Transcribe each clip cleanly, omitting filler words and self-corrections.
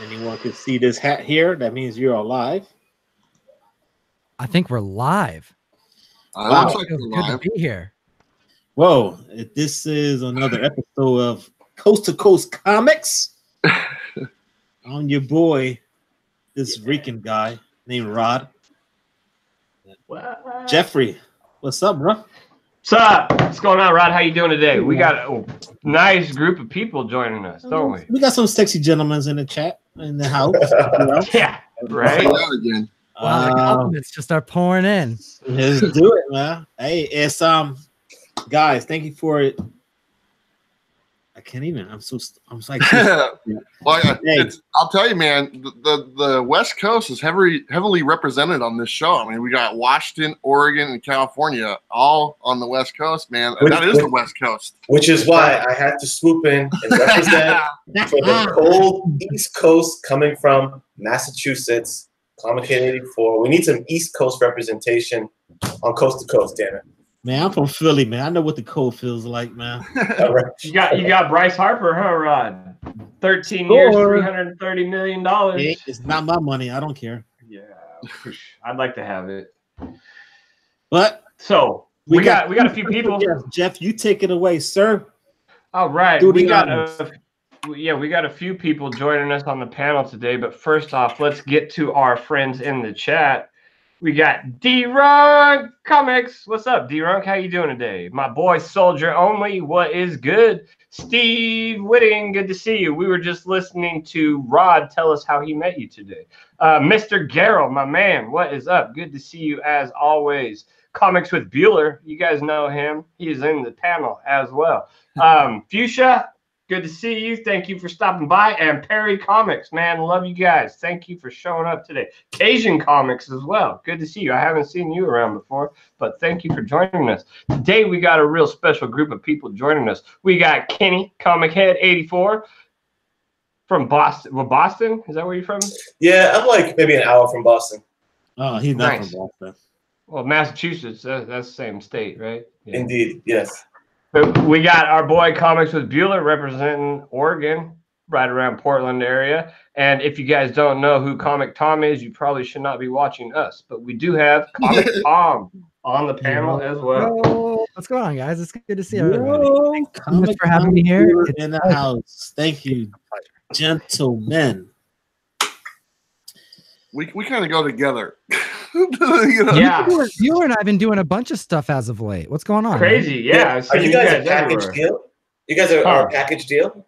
Anyone can see this hat here. That means you're alive. I think we're live. Wow. Looks like Feels we're good live. to be here. Whoa, this is another episode of Coast to Coast Comics. I'm your boy, this Rican guy named Rod. Jeffrey, what's up, bro? What's up? What's going on, Rod? How you doing today? We got a nice group of people joining us, don't we? We got some sexy gentlemen in the chat, in the house. You know? Yeah, right? Again. Wow, the compliments just start pouring in. Let's do it, man. Hey, it's guys, thank you for it. I can't even. I'm like, Well, I'll tell you, man. The West Coast is heavily represented on this show. I mean, we got Washington, Oregon, and California all on the West Coast, man. That is the West Coast. Which is why I had to swoop in and represent for the cold East Coast coming from Massachusetts, Comic Head 84. We need some East Coast representation on Coast to Coast, damn it. Man, I'm from Philly, man. I know what the cold feels like, man. All right. You got Bryce Harper, huh, Rod? 13 years, $330 million. It's not my money. I don't care. Yeah, I'd like to have it. But so we got a few people. Jeff, you take it away, sir. All right, we got a few people joining us on the panel today. But first off, let's get to our friends in the chat. We got D-Runk Comics. What's up, D-Runk? How you doing today? My boy Soldier Only, what is good? Steve Whitting, good to see you. We were just listening to Rod tell us how he met you today. Mr. Garrel, my man, what is up? Good to see you as always. Comics with Bueller, you guys know him. He's in the panel as well. Fuchsia, good to see you. Thank you for stopping by. And Perry Comics, man, love you guys. Thank you for showing up today. Cajun Comics as well. Good to see you. I haven't seen you around before, but thank you for joining us. Today, we got a real special group of people joining us. We got Kenny, Comic Head 84 from Boston. Well, Boston? Is that where you're from? Yeah, I'm like maybe an hour from Boston. Oh, he's not Nice. from Boston. Well, Massachusetts, that's the same state, right? Yeah. Indeed, yes. But we got our boy Comics with Bueller representing Oregon, right around Portland area. And if you guys don't know who Comic Tom is, you probably should not be watching us. But we do have Comic Tom on the panel as well. Yo, what's going on, guys? It's good to see everybody. Yo, Thanks for having me here. In the house. Thank you, gentlemen. We kind of go together. Yeah. You and I have been doing a bunch of stuff as of late. What's going on? Crazy, yeah. I've Are seen you guys a package everywhere. deal? You guys are a package deal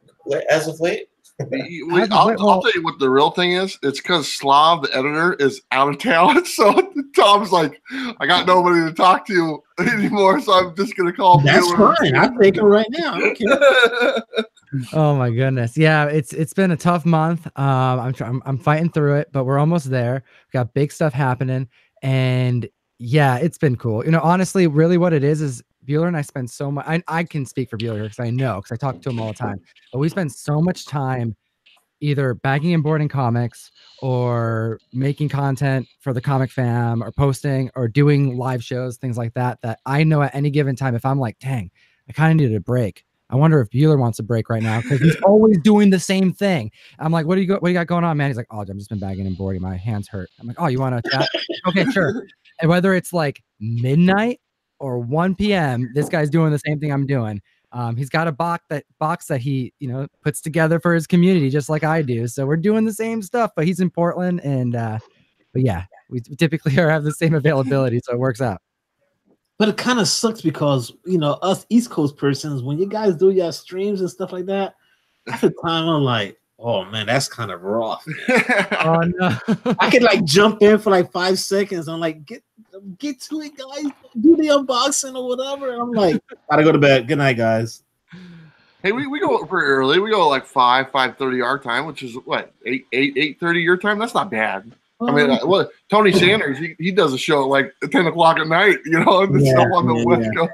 as of late? I'll tell you what the real thing is. It's because Slav, the editor, is out of town. So Tom's like, I got nobody to talk to anymore, so I'm just going to call That's Bueller. fine. I'll take it right now. Okay. Oh my goodness. Yeah, it's been a tough month. I'm fighting through it, but we're almost there. We got big stuff happening, and yeah, it's been cool. You know, honestly, really what it is Bueller and I spend so much. I can speak for Bueller because I know, because I talk to him all the time. But we spend so much time either bagging and boarding comics or making content for the Comic Fam or posting or doing live shows, things like that, that I know at any given time, if I'm like, dang, I kind of needed a break. I wonder if Bueller wants a break right now because he's always doing the same thing. I'm like, what do you got going on, man? He's like, oh, I've just been bagging and boarding. My hands hurt. I'm like, oh, you want to chat? Okay, sure. And whether it's like midnight or 1 p.m., this guy's doing the same thing I'm doing. He's got a box that he, puts together for his community, just like I do. So we're doing the same stuff, but he's in Portland, and but yeah, we typically have the same availability, so it works out. But it kind of sucks because, us East Coast persons, when you guys do your streams and stuff like that, at the time I'm like, oh man, that's kind of rough. Oh no. I could like jump in for like 5 seconds. I'm like, get to it, guys. Do the unboxing or whatever. And I'm like, gotta go to bed. Good night, guys. Hey, we go pretty early. We go like 5:30 our time, which is what, 8:30 your time? That's not bad. I mean, Tony Sanders, he does a show at like 10 o'clock at night, and stuff on the West Coast.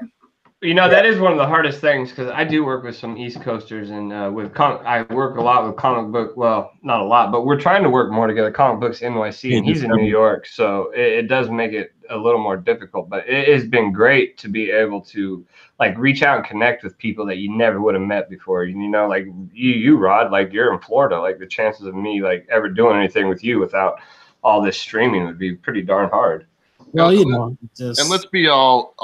You know, that is one of the hardest things because I do work with some East Coasters and I work a lot with comic book. Well, not a lot, but we're trying to work more together. Comic Books NYC, and he's in New York, so it does make it a little more difficult. But it has been great to be able to like reach out and connect with people that you never would have met before. You know, like you Rod, like you're in Florida. Like the chances of me like ever doing anything with you without all this streaming would be pretty darn hard. Well, you know, and let's be all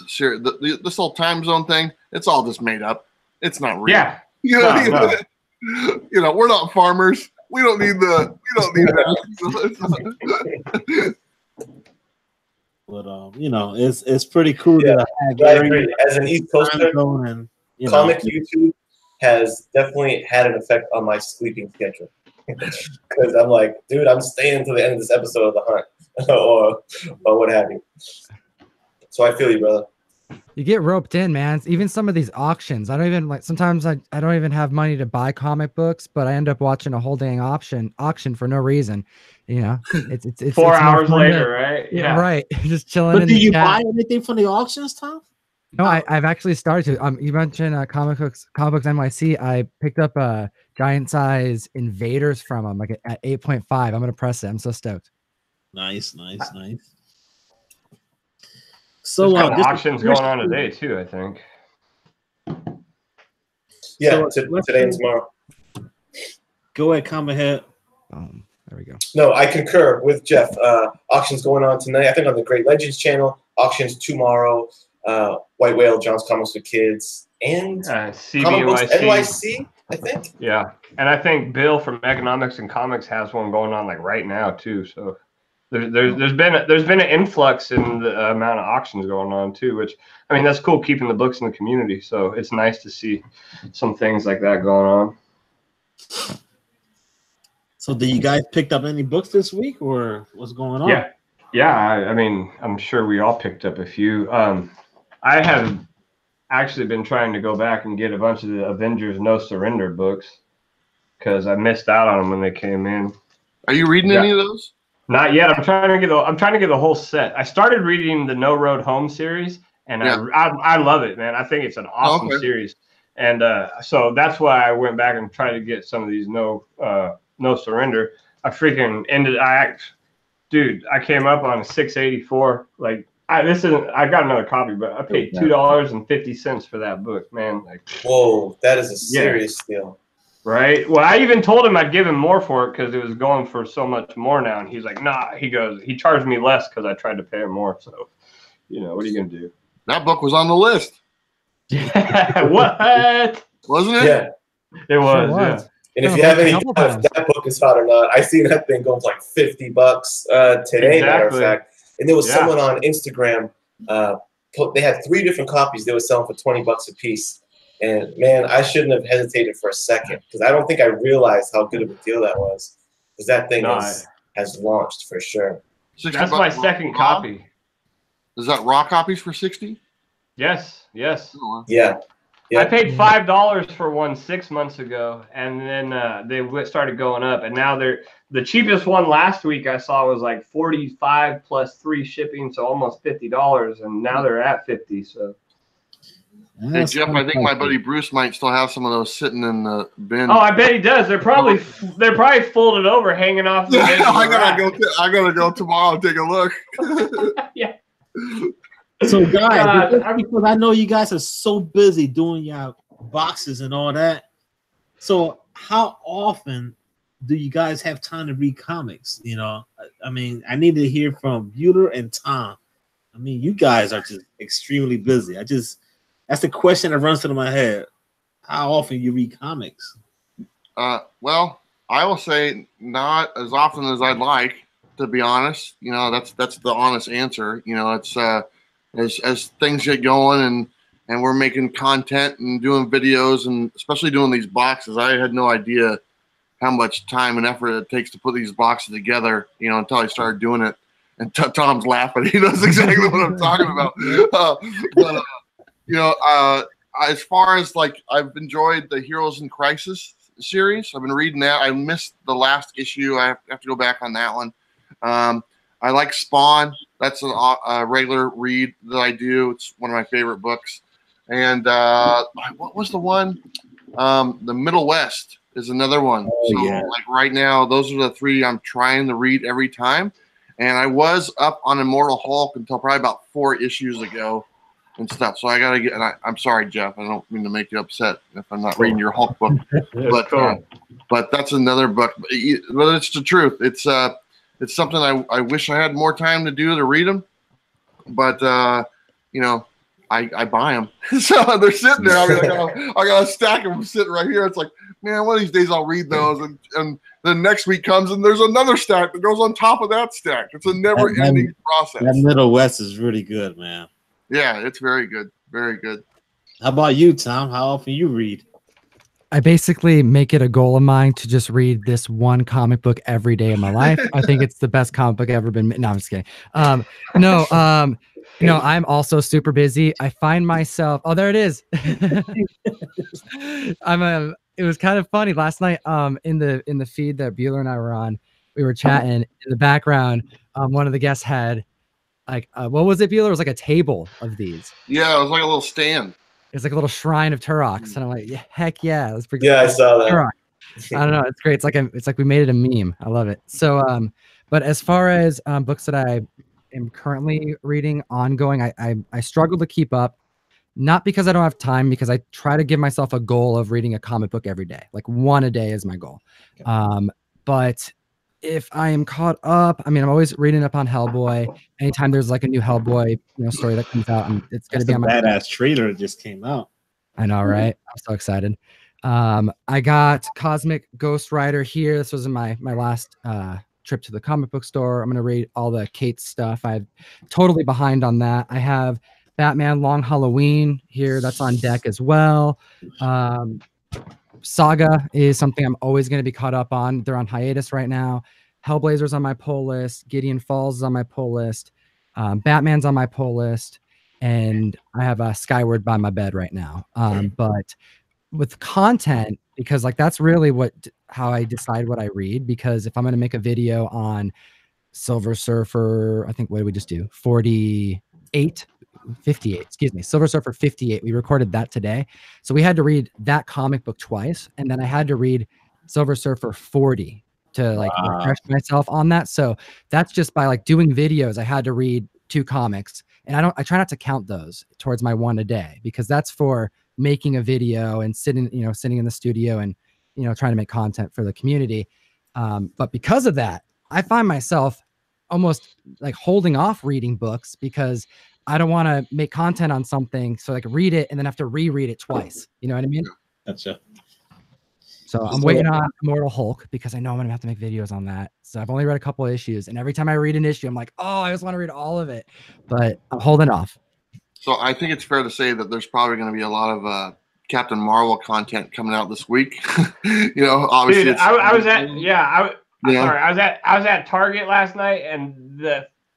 serious. This whole time zone thing, it's all just made up. It's not real. Yeah. You know, you know, we're not farmers. We don't need that. But you know, it's pretty cool to have I agree. As an East Coaster, and comic YouTube has definitely had an effect on my sleeping schedule. Because I'm like, dude, I'm staying until the end of this episode of The Hunt. or what have you. So I feel you, brother. You get roped in, man. Even some of these auctions, I don't even like. Sometimes I don't even have money to buy comic books, but I end up watching a whole dang auction for no reason. You know, it's 4 hours later, right? Yeah, right. Just chilling. But do you buy anything from the auctions, Tom? No, I've actually started to. You mentioned Comic Books NYC. I picked up a giant size Invaders from them, like at 8.5. I'm gonna press it. I'm so stoked. Nice. So auctions going on today too, I think. Yeah, today and tomorrow. Go ahead, come ahead. There we go. No, I concur with Jeff. Auctions going on tonight. I think on the Great Legends channel. Auctions tomorrow. White Whale, John's Comics for Kids, and NYC, I think. Yeah, and I think Bill from Economics and Comics has one going on like right now too. So there's been an influx in the amount of auctions going on too, which I mean that's cool, keeping the books in the community. So it's nice to see some things like that going on. So do you guys picked up any books this week, or what's going on? Yeah. I mean, I'm sure we all picked up a few. I have actually been trying to go back and get a bunch of the Avengers No Surrender books because I missed out on them when they came in. Are you reading any of those? Not yet. I'm trying to get the whole set. I started reading the No Road Home series, and I love it, man. I think it's an awesome series, and so that's why I went back and tried to get some of these No Surrender. I freaking ended. Dude, I came up on $6.84. Like I got another copy, but I paid $2.50 for that book, man. Like, whoa, that is a serious deal. Right. Well, I even told him I'd give him more for it because it was going for so much more now, and he's like, nah. He charged me less because I tried to pay him more. So, you know, what are you gonna do? That book was on the list. What? Wasn't it? Yeah, it was. Sure was. And if you have any doubt if that book is hot or not, I seen that thing going for like $50 today, matter of fact. And there was someone on Instagram, they had 3 different copies they were selling for $20 a piece. And man, I shouldn't have hesitated for a second because I don't think I realized how good of a deal that was. Because that thing has launched for sure. That's my second copy. Is that raw copies for 60? Yes. Yeah. I paid $5 for one 6 months ago, and then they started going up, and now the cheapest one last week I saw was like $45 plus 3 shipping, so almost $50, and now they're at $50. So, hey Jeff, I think my buddy Bruce might still have some of those sitting in the bin. Oh, I bet he does. They're probably folded over, hanging off the bin. I gotta go tomorrow and take a look. Yeah. So guys, because I know you guys are so busy doing your boxes and all that. So how often do you guys have time to read comics? You know, I mean, I need to hear from Bueller and Tom. I mean, you guys are just extremely busy. That's the question that runs through my head. How often you read comics? Well, I will say not as often as I'd like, to be honest. You know, that's the honest answer. You know, it's as things get going and we're making content and doing videos and especially doing these boxes, I had no idea how much time and effort it takes to put these boxes together, you know, until I started doing it. And Tom's laughing. He knows exactly what I'm talking about. But you know, as far as like I've enjoyed the Heroes in Crisis series. I've been reading that. I missed the last issue. I have to go back on that one. I like Spawn. That's a regular read that I do. It's one of my favorite books. and what was the one? The Middle West is another one. Oh, so yeah. like right now, those are the three I'm trying to read every time. And I was up on Immortal Hulk until probably about 4 issues ago and stuff. So I gotta get. And I'm sorry, Jeff. I don't mean to make you upset if I'm not reading your Hulk book. But that's another book. But it's the truth. It's something I wish I had more time to do to read them. But you know, I buy them, so they're sitting there. I mean, I got a stack of them sitting right here. It's like, man, one of these days I'll read those, and then next week comes and there's another stack that goes on top of that stack. It's a never-ending process. That Middle West is really good, man. Yeah, it's very good, very good. How about you, Tom? How often you read? I basically make it a goal of mine to just read this one comic book every day of my life. I think it's the best comic book ever been. No, I'm just kidding. No, I'm also super busy. I find myself. Oh, there it is. It was kind of funny last night. In the feed that Bueller and I were on, we were chatting in the background. One of the guests had like, what was it, Bueller? It was like a table of these. Yeah, it was like a little stand. It's like a little shrine of Turoks, and I'm like, yeah, heck yeah, that's pretty. Yeah, I saw that. Turok. I don't know, it's great. It's like we made it a meme. I love it. So, but as far as books that I am currently reading ongoing, I struggle to keep up. Not because I don't have time, because I try to give myself a goal of reading a comic book every day. Like 1 a day is my goal. Okay. But if I am caught up, I mean, I'm always reading up on Hellboy. Anytime there's like a new Hellboy, story that comes out, and it's going to be on my badass trailer that just came out. I know, right? I'm so excited. I got Cosmic Ghost Rider here. This was in my last trip to the comic book store. I'm going to read all the Kate stuff. I'm totally behind on that. I have Batman Long Halloween here. That's on deck as well. Saga is something I'm always going to be caught up on. They're on hiatus right now. Hellblazer's on my pull list. Gideon Falls is on my pull list. Batman's on my pull list. And I have Skyward by my bed right now. But with content, because like that's really how I decide what I read. Because if I'm going to make a video on Silver Surfer, I think, what did we just do? 58, excuse me, Silver Surfer 58. We recorded that today. So we had to read that comic book twice. And then I had to read Silver Surfer 40 to like refresh myself on that. So that's just by like doing videos. I had to read 2 comics, and I try not to count those towards my 1 a day, because that's for making a video and sitting in the studio and, trying to make content for the community. But because of that, I find myself almost like holding off reading books because I don't want to make content on something. So like read it and then have to reread it twice. You know what I mean? Gotcha. So I'm waiting on Immortal Hulk because I know I'm going to have to make videos on that. So I've only read a couple of issues, and every time I read an issue, I'm like, oh, I just want to read all of it, but I'm holding off. So I think it's fair to say that there's probably going to be a lot of Captain Marvel content coming out this week. Obviously. Dude, I was at Target last night, and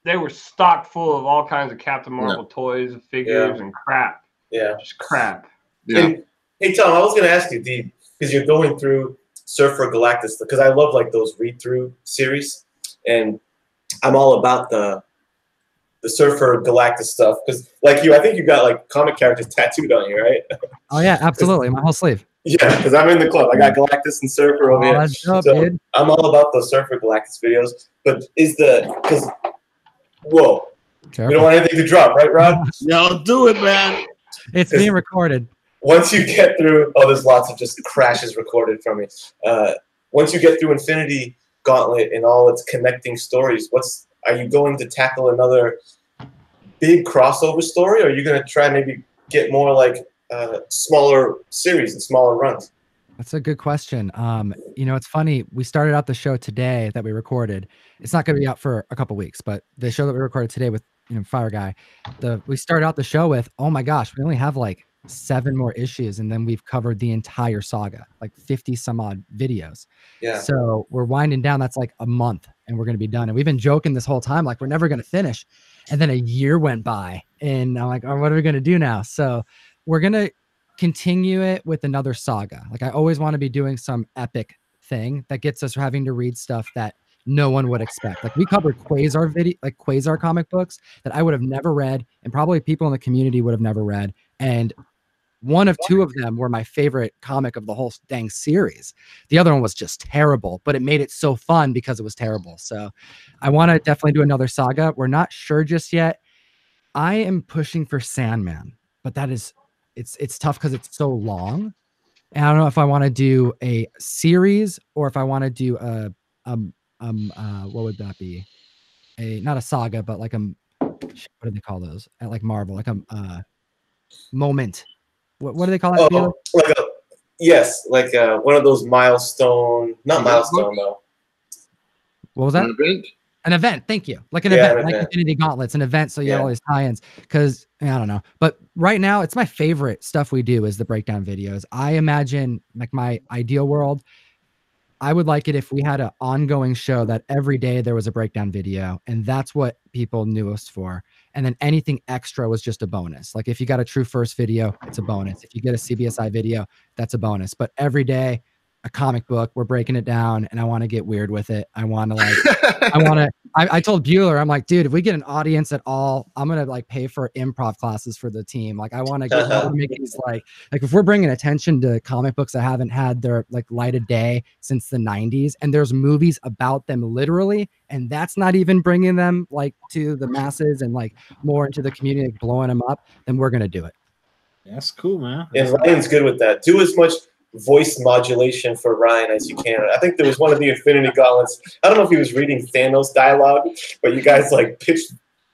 they were stocked full of all kinds of Captain Marvel toys, figures, and crap. Yeah, just crap. Yeah. And, hey Tom, I was going to ask you, because you're going through Surfer Galactus, because I love like those read-through series, and I'm all about the Surfer Galactus stuff. Because like you, I think you got like comic characters tattooed on you, right? Oh yeah, absolutely, my whole sleeve. Yeah, because I'm in the club. I got Galactus and Surfer over here. Dope, so dude. I'm all about those Surfer Galactus videos. But whoa, Careful. We don't want anything to drop, right, Rob? No, do it, man. It's being recorded. Once you get through, there's lots of just crashes recorded from me. Once you get through Infinity Gauntlet and all its connecting stories, are you going to tackle another big crossover story, or are you going to try and maybe get more like smaller series and smaller runs? That's a good question. It's funny. We started out the show today that we recorded. It's not going to be out for a couple weeks, but the show that we recorded today with Fire Guy, we started out the show with, oh my gosh, we only have like 7 more issues, and then we've covered the entire saga, like 50 some odd videos. Yeah. So we're winding down. That's like a month, and we're going to be done. And we've been joking this whole time, like we're never going to finish. And then a year went by, and I'm like, oh, what are we going to do now? So we're going to continue it with another saga. Like I always want to be doing some epic thing that gets us having to read stuff that no one would expect. Like we covered Quasar comic books that I would have never read, and probably people in the community would have never read. And one of two of them were my favorite comic of the whole dang series. The other one was just terrible, but it made it so fun because it was terrible. So I want to definitely do another saga. We're not sure just yet. I am pushing for Sandman, but that is it's tough because it's so long. And I don't know if I want to do a series or if I want to do a what would that be? Not a saga, but like what do they call those at like Marvel? Like a moment. What do they call that? Oh, like one of those milestone, not milestone though. What was that? An event? An event. Thank you. Like an event, like Infinity Gauntlet's an event. So you have all these tie-ins because I don't know. But right now, it's my favorite stuff we do is the breakdown videos. I imagine like my ideal world. I would like it if we had an ongoing show that every day there was a breakdown video, and that's what people knew us for. And then anything extra was just a bonus. Like if you got a True First video, it's a bonus. If you get a CBSI video, that's a bonus. But every day, a comic book, we're breaking it down, and I want to get weird with it. I want to like, I told Bueller, I'm like, dude, if we get an audience at all, I'm going to like pay for improv classes for the team. Like I want to make these like if we're bringing attention to comic books that haven't had their like light of day since the 90s, and there's movies about them literally, and that's not even bringing them like to the masses and like more into the community, like blowing them up, then we're going to do it. That's cool, man. And Ryan's good with that. Do as much voice modulation for Ryan as you can. I think there was one of the Infinity Gauntlets. I don't know if he was reading Thanos dialogue, but you guys like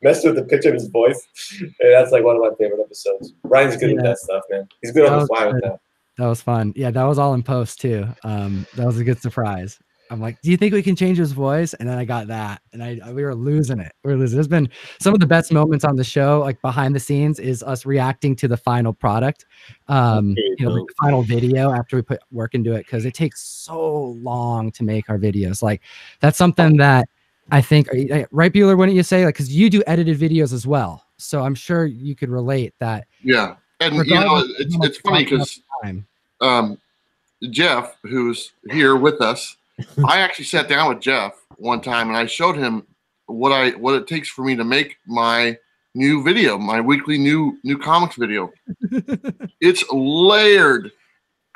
messed with the pitch of his voice. And that's like one of my favorite episodes. Ryan's good with that stuff, man. He's good on the fly with that. That was fun. Yeah, that was all in post too. That was a good surprise. I'm like, do you think we can change his voice? And then I got that, and we were losing it. There's been some of the best moments on the show, like behind the scenes, is us reacting to the final product, the final video after we put work into it, because it takes so long to make our videos. Like that's something that I think, right, Bueller? Wouldn't you say, like, because you do edited videos as well, so I'm sure you could relate that. Yeah, and you know, it's funny because Jeff, who's here with us. I actually sat down with Jeff one time and I showed him what it takes for me to make my new video, my weekly new comics video. It's layered,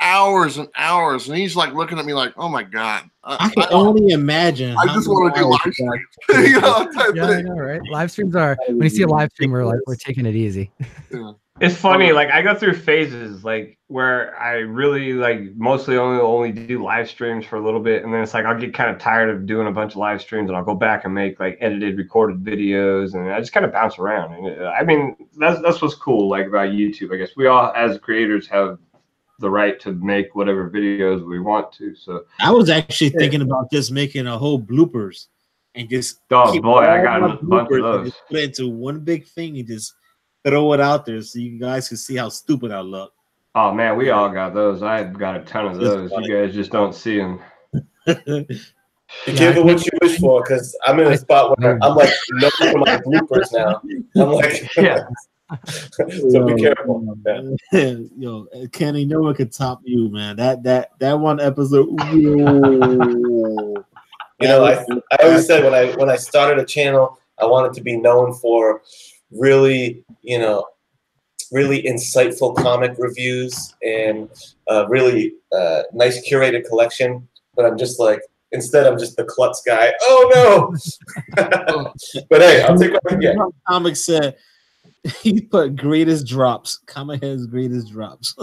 hours and hours, and he's like looking at me like, "Oh my god!" I can only imagine. I just want to do live streams. You know, I know, right? Live streams are, when you see a live stream, we're taking it easy. Yeah. It's funny, like I go through phases, like where I really like mostly only do live streams for a little bit, and then it's like I'll get kind of tired of doing a bunch of live streams, and I'll go back and make like edited, recorded videos, and I just kind of bounce around. And I mean, that's what's cool, like about YouTube. I guess we all, as creators, have the right to make whatever videos we want to. So I was actually thinking about just making a whole bloopers and just I got a bunch of those. Put it into one big thing and just throw it out there so you guys can see how stupid I look. Oh man, we all got those. I've got a ton of those. You guys just don't see them. Be careful what you wish for, because I'm in a spot where I'm like known for my bloopers now. I'm like, so be careful. Yo, Kenny, no one could top you, man. That one episode. You know, I always said when I started a channel, I wanted to be known for really, really insightful comic reviews and really nice curated collection. But I'm just like, instead, I'm just the klutz guy. Oh no! But hey, I'll take what I can get. Comic said he put greatest drops. Comic has greatest drops.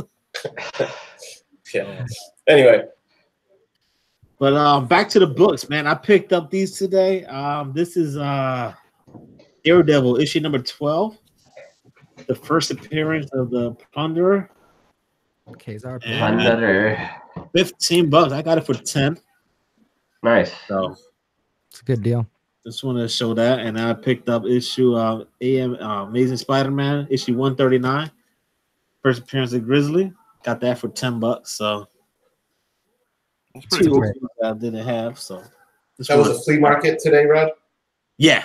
Yeah. Anyway. But back to the books, man. I picked up these today. This is Daredevil, issue number 12. The first appearance of the Plunderer. Kazar Plunderer. $15. I got it for 10. Nice. So it's a good deal. Just want to show that. And I picked up issue Amazing Spider-Man, issue 139. First appearance of Grizzly. Got that for $10. So that's pretty cool. I didn't have. So that was a flea market today, Rod? Yeah.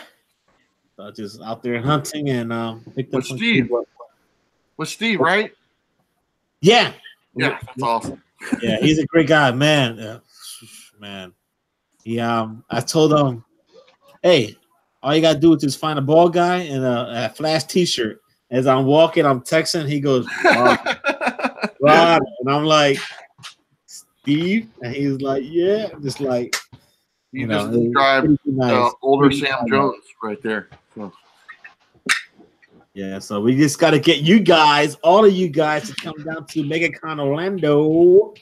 Just out there hunting and picked up Steve. With Steve, right? Yeah. Yeah, that's awesome. Yeah, he's a great guy, man. Man. Yeah, I told him, hey, all you gotta do is just find a bald guy and a Flash t-shirt. As I'm walking, I'm texting, he goes, Right. And I'm like, Steve, and he's like, yeah, just like, you just described nice. Older Sam Jones right there. So. Yeah, so we just got to get you guys, all of you guys, to come down to MegaCon Orlando.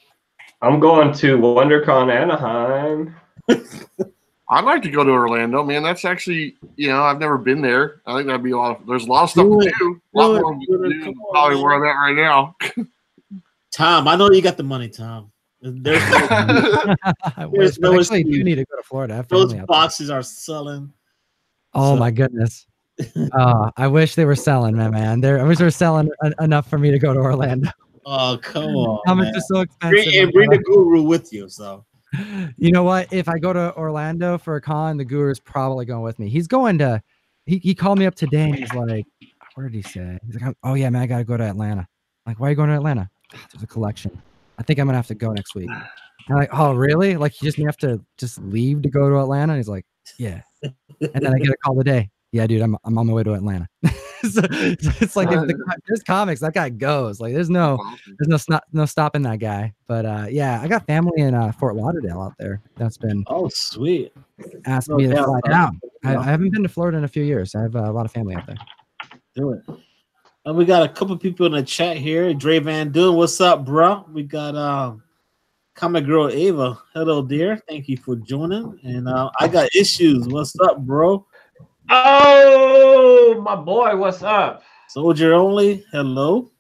I'm going to WonderCon Anaheim. I'd like to go to Orlando, man. That's actually, I've never been there. I think that'd be there's a lot of stuff to do. A lot more to do probably where I'm at right now. Tom, I know you got the money, Tom. There's no actually do need to go to Florida. Those boxes are selling. Oh my goodness. I wish they were selling, man. I wish they were selling enough for me to go to Orlando. Oh, come on. How much is so expensive? Bring the guru with you. So, you know what? If I go to Orlando for a con, the guru is probably going with me. He's going to. He called me up today and he's like, "What did he say?" He's like, "Oh yeah, man, I gotta go to Atlanta." I'm like, why are you going to Atlanta? There's a collection. I think I'm gonna have to go next week. I'm like, oh really? Like you have to leave to go to Atlanta? And he's like, yeah. And then I get a call today. Yeah, dude, I'm on my way to Atlanta. So it's like if there's comics, that guy goes. Like there's no stopping that guy. But yeah, I got family in Fort Lauderdale out there. That's been sweet. Asked me to fly down. I haven't been to Florida in a few years. I have a lot of family out there. Do it. And we got a couple people in the chat here. Dre Van Doon, what's up, bro? We got Comic Girl Ava. Hello, dear. Thank you for joining. And I got issues. What's up, bro? Oh, my boy, what's up? Soldier Only, hello.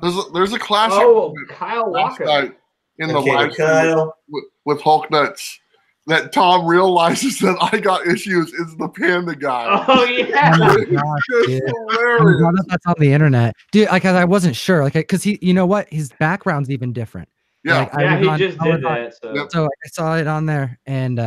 There's a classic. Oh, Kyle Walker in the live stream with Hulk Nuts. That Tom realizes that I got issues is the panda guy. Oh yeah, hilarious. That's on the internet, dude. Like I wasn't sure, like because he, you know what, his background's even different. Yeah, like, he just did that. So I saw it on there, and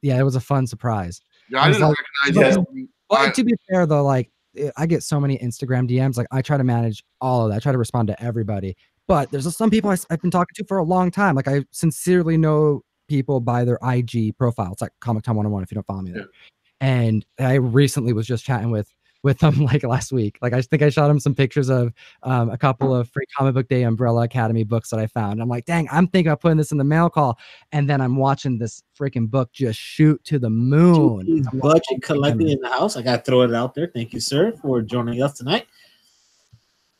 yeah, it was a fun surprise. Yeah, I didn't recognize it. Well, to be fair though, like I get so many Instagram DMs. Like I try to manage all of that. I try to respond to everybody, but there's some people I've been talking to for a long time. Like I sincerely know people by their IG profile. It's like Comic Time 101 if you don't follow me there. Yeah. And I recently was just chatting with them like last week. Like I think I shot him some pictures of a couple of free Comic Book Day Umbrella Academy books that I found. I'm like, dang, I'm thinking of putting this in the mail call, and then I'm watching this freaking book just shoot to the moon. He's budget collecting in the house. I gotta throw it out there. Thank you, sir, for joining us tonight.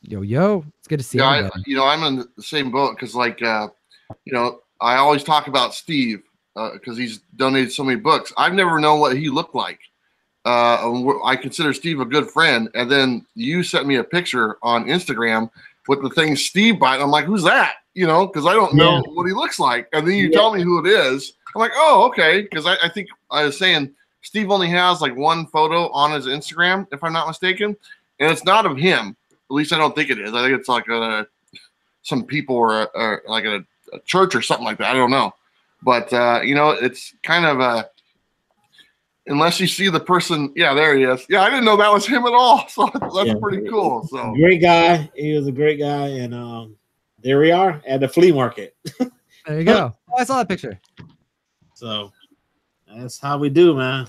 Yo, it's good to see you. I'm in the same boat because, like, I always talk about Steve because he's donated so many books. I've never known what he looked like. I consider Steve a good friend. And then you sent me a picture on Instagram with the thing Steve bought. I'm like, who's that? Because I don't know what he looks like. And then you tell me who it is. I'm like, oh, okay. Because I think I was saying Steve only has like one photo on his Instagram, if I'm not mistaken. And it's not of him. At least I don't think it is. I think it's like some people or like a church or something like that. I don't know, but it's kind of unless you see the person. Yeah, there he is. Yeah, I didn't know that was him at all. So that's pretty cool. So great guy. He was a great guy, and there we are at the flea market. There you go. Oh, I saw that picture. So that's how we do, man.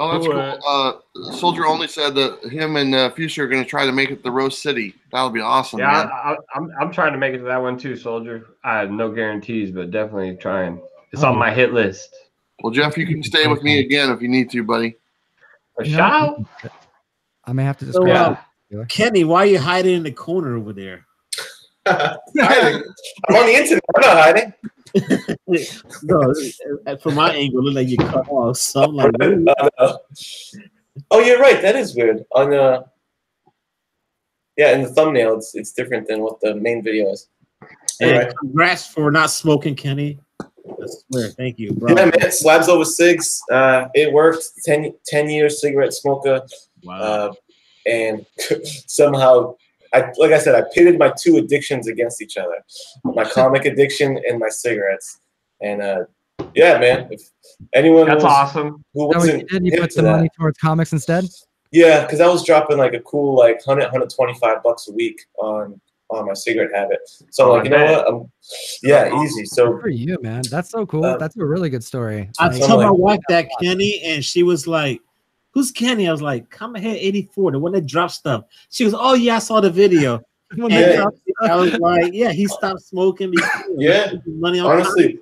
Oh, that's cool. Soldier Only said that him and Fuchsia are going to try to make it to Rose City. That would be awesome. Yeah, I'm trying to make it to that one too, Soldier. I have no guarantees, but definitely trying. It's on my hit list. Well, Jeff, you can stay with me again if you need to, buddy. I may have to just Kenny, why are you hiding in the corner over there? I'm on the internet. I'm not hiding. No, from my angle, it looked like you cut off something like that. Oh, you're right. That is weird. On in the thumbnail, it's different than what the main video is. Anyway. Congrats for not smoking, Kenny. I swear, thank you, bro. Yeah, man. Slabs over cigs. It worked. 10 years cigarette smoker. Wow. And somehow, like I said, I pitted my two addictions against each other: my comic addiction and my cigarettes. And yeah, man, if anyone awesome. Who wasn't you put some money towards comics instead? Yeah, because I was dropping like a cool like $125 a week on my cigarette habit. So I'm like, you know what? Easy. So good for you, man. That's so cool. That's a really good story. I told my wife that, Kenny, and she was like, who's Kenny? I was like, Come Ahead 84, the one that dropped stuff. She goes, oh yeah, I saw the video. And I was like, yeah, he stopped smoking. Yeah, money on honestly,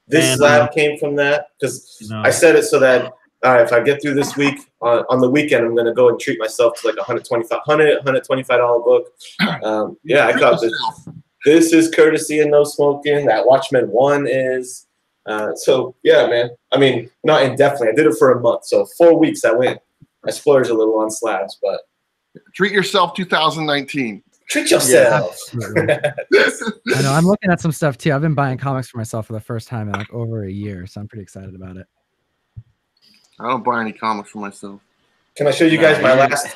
this slab came from that because I said it so that if I get through this week, on the weekend, I'm going to go and treat myself to like $125 book. Yeah, I got this. This is courtesy of No Smoking. That Watchmen 1 is. So, yeah, man. I mean, not indefinitely. I did it for a month. So 4 weeks I went. I splurged a little on slabs, but. Treat yourself 2019. Treat yourself. Yeah, I know. I'm looking at some stuff too. I've been buying comics for myself for the first time in like over a year. So I'm pretty excited about it. I don't buy any comics for myself. Can I show you guys my last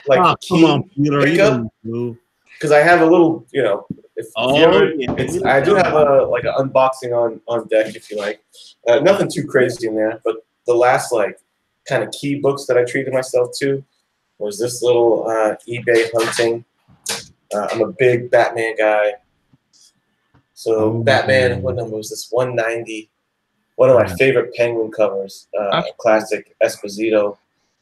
key pickup? Because I have a little, I do have a like an unboxing on deck if you like. Nothing too crazy in there, but the last like kind of key books that I treated myself to was this little eBay hunting. I'm a big Batman guy. So Batman, what number was this? 190. One of my favorite Penguin covers, a classic Esposito.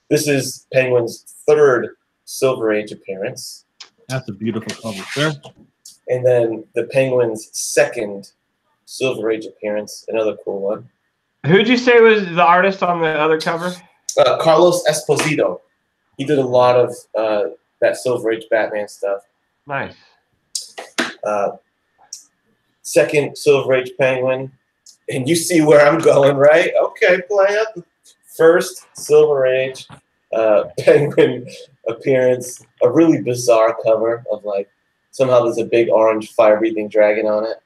This is Penguin's 3rd Silver Age appearance. That's a beautiful cover, sir. And then the Penguin's 2nd Silver Age appearance, another cool one. Who'd you say was the artist on the other cover? Carlos Esposito. He did a lot of that Silver Age Batman stuff. Nice. 2nd Silver Age Penguin. And you see where I'm going, right? Okay, player. 1st Silver Age Penguin appearance. A really bizarre cover of like somehow there's a big orange fire-breathing dragon on it.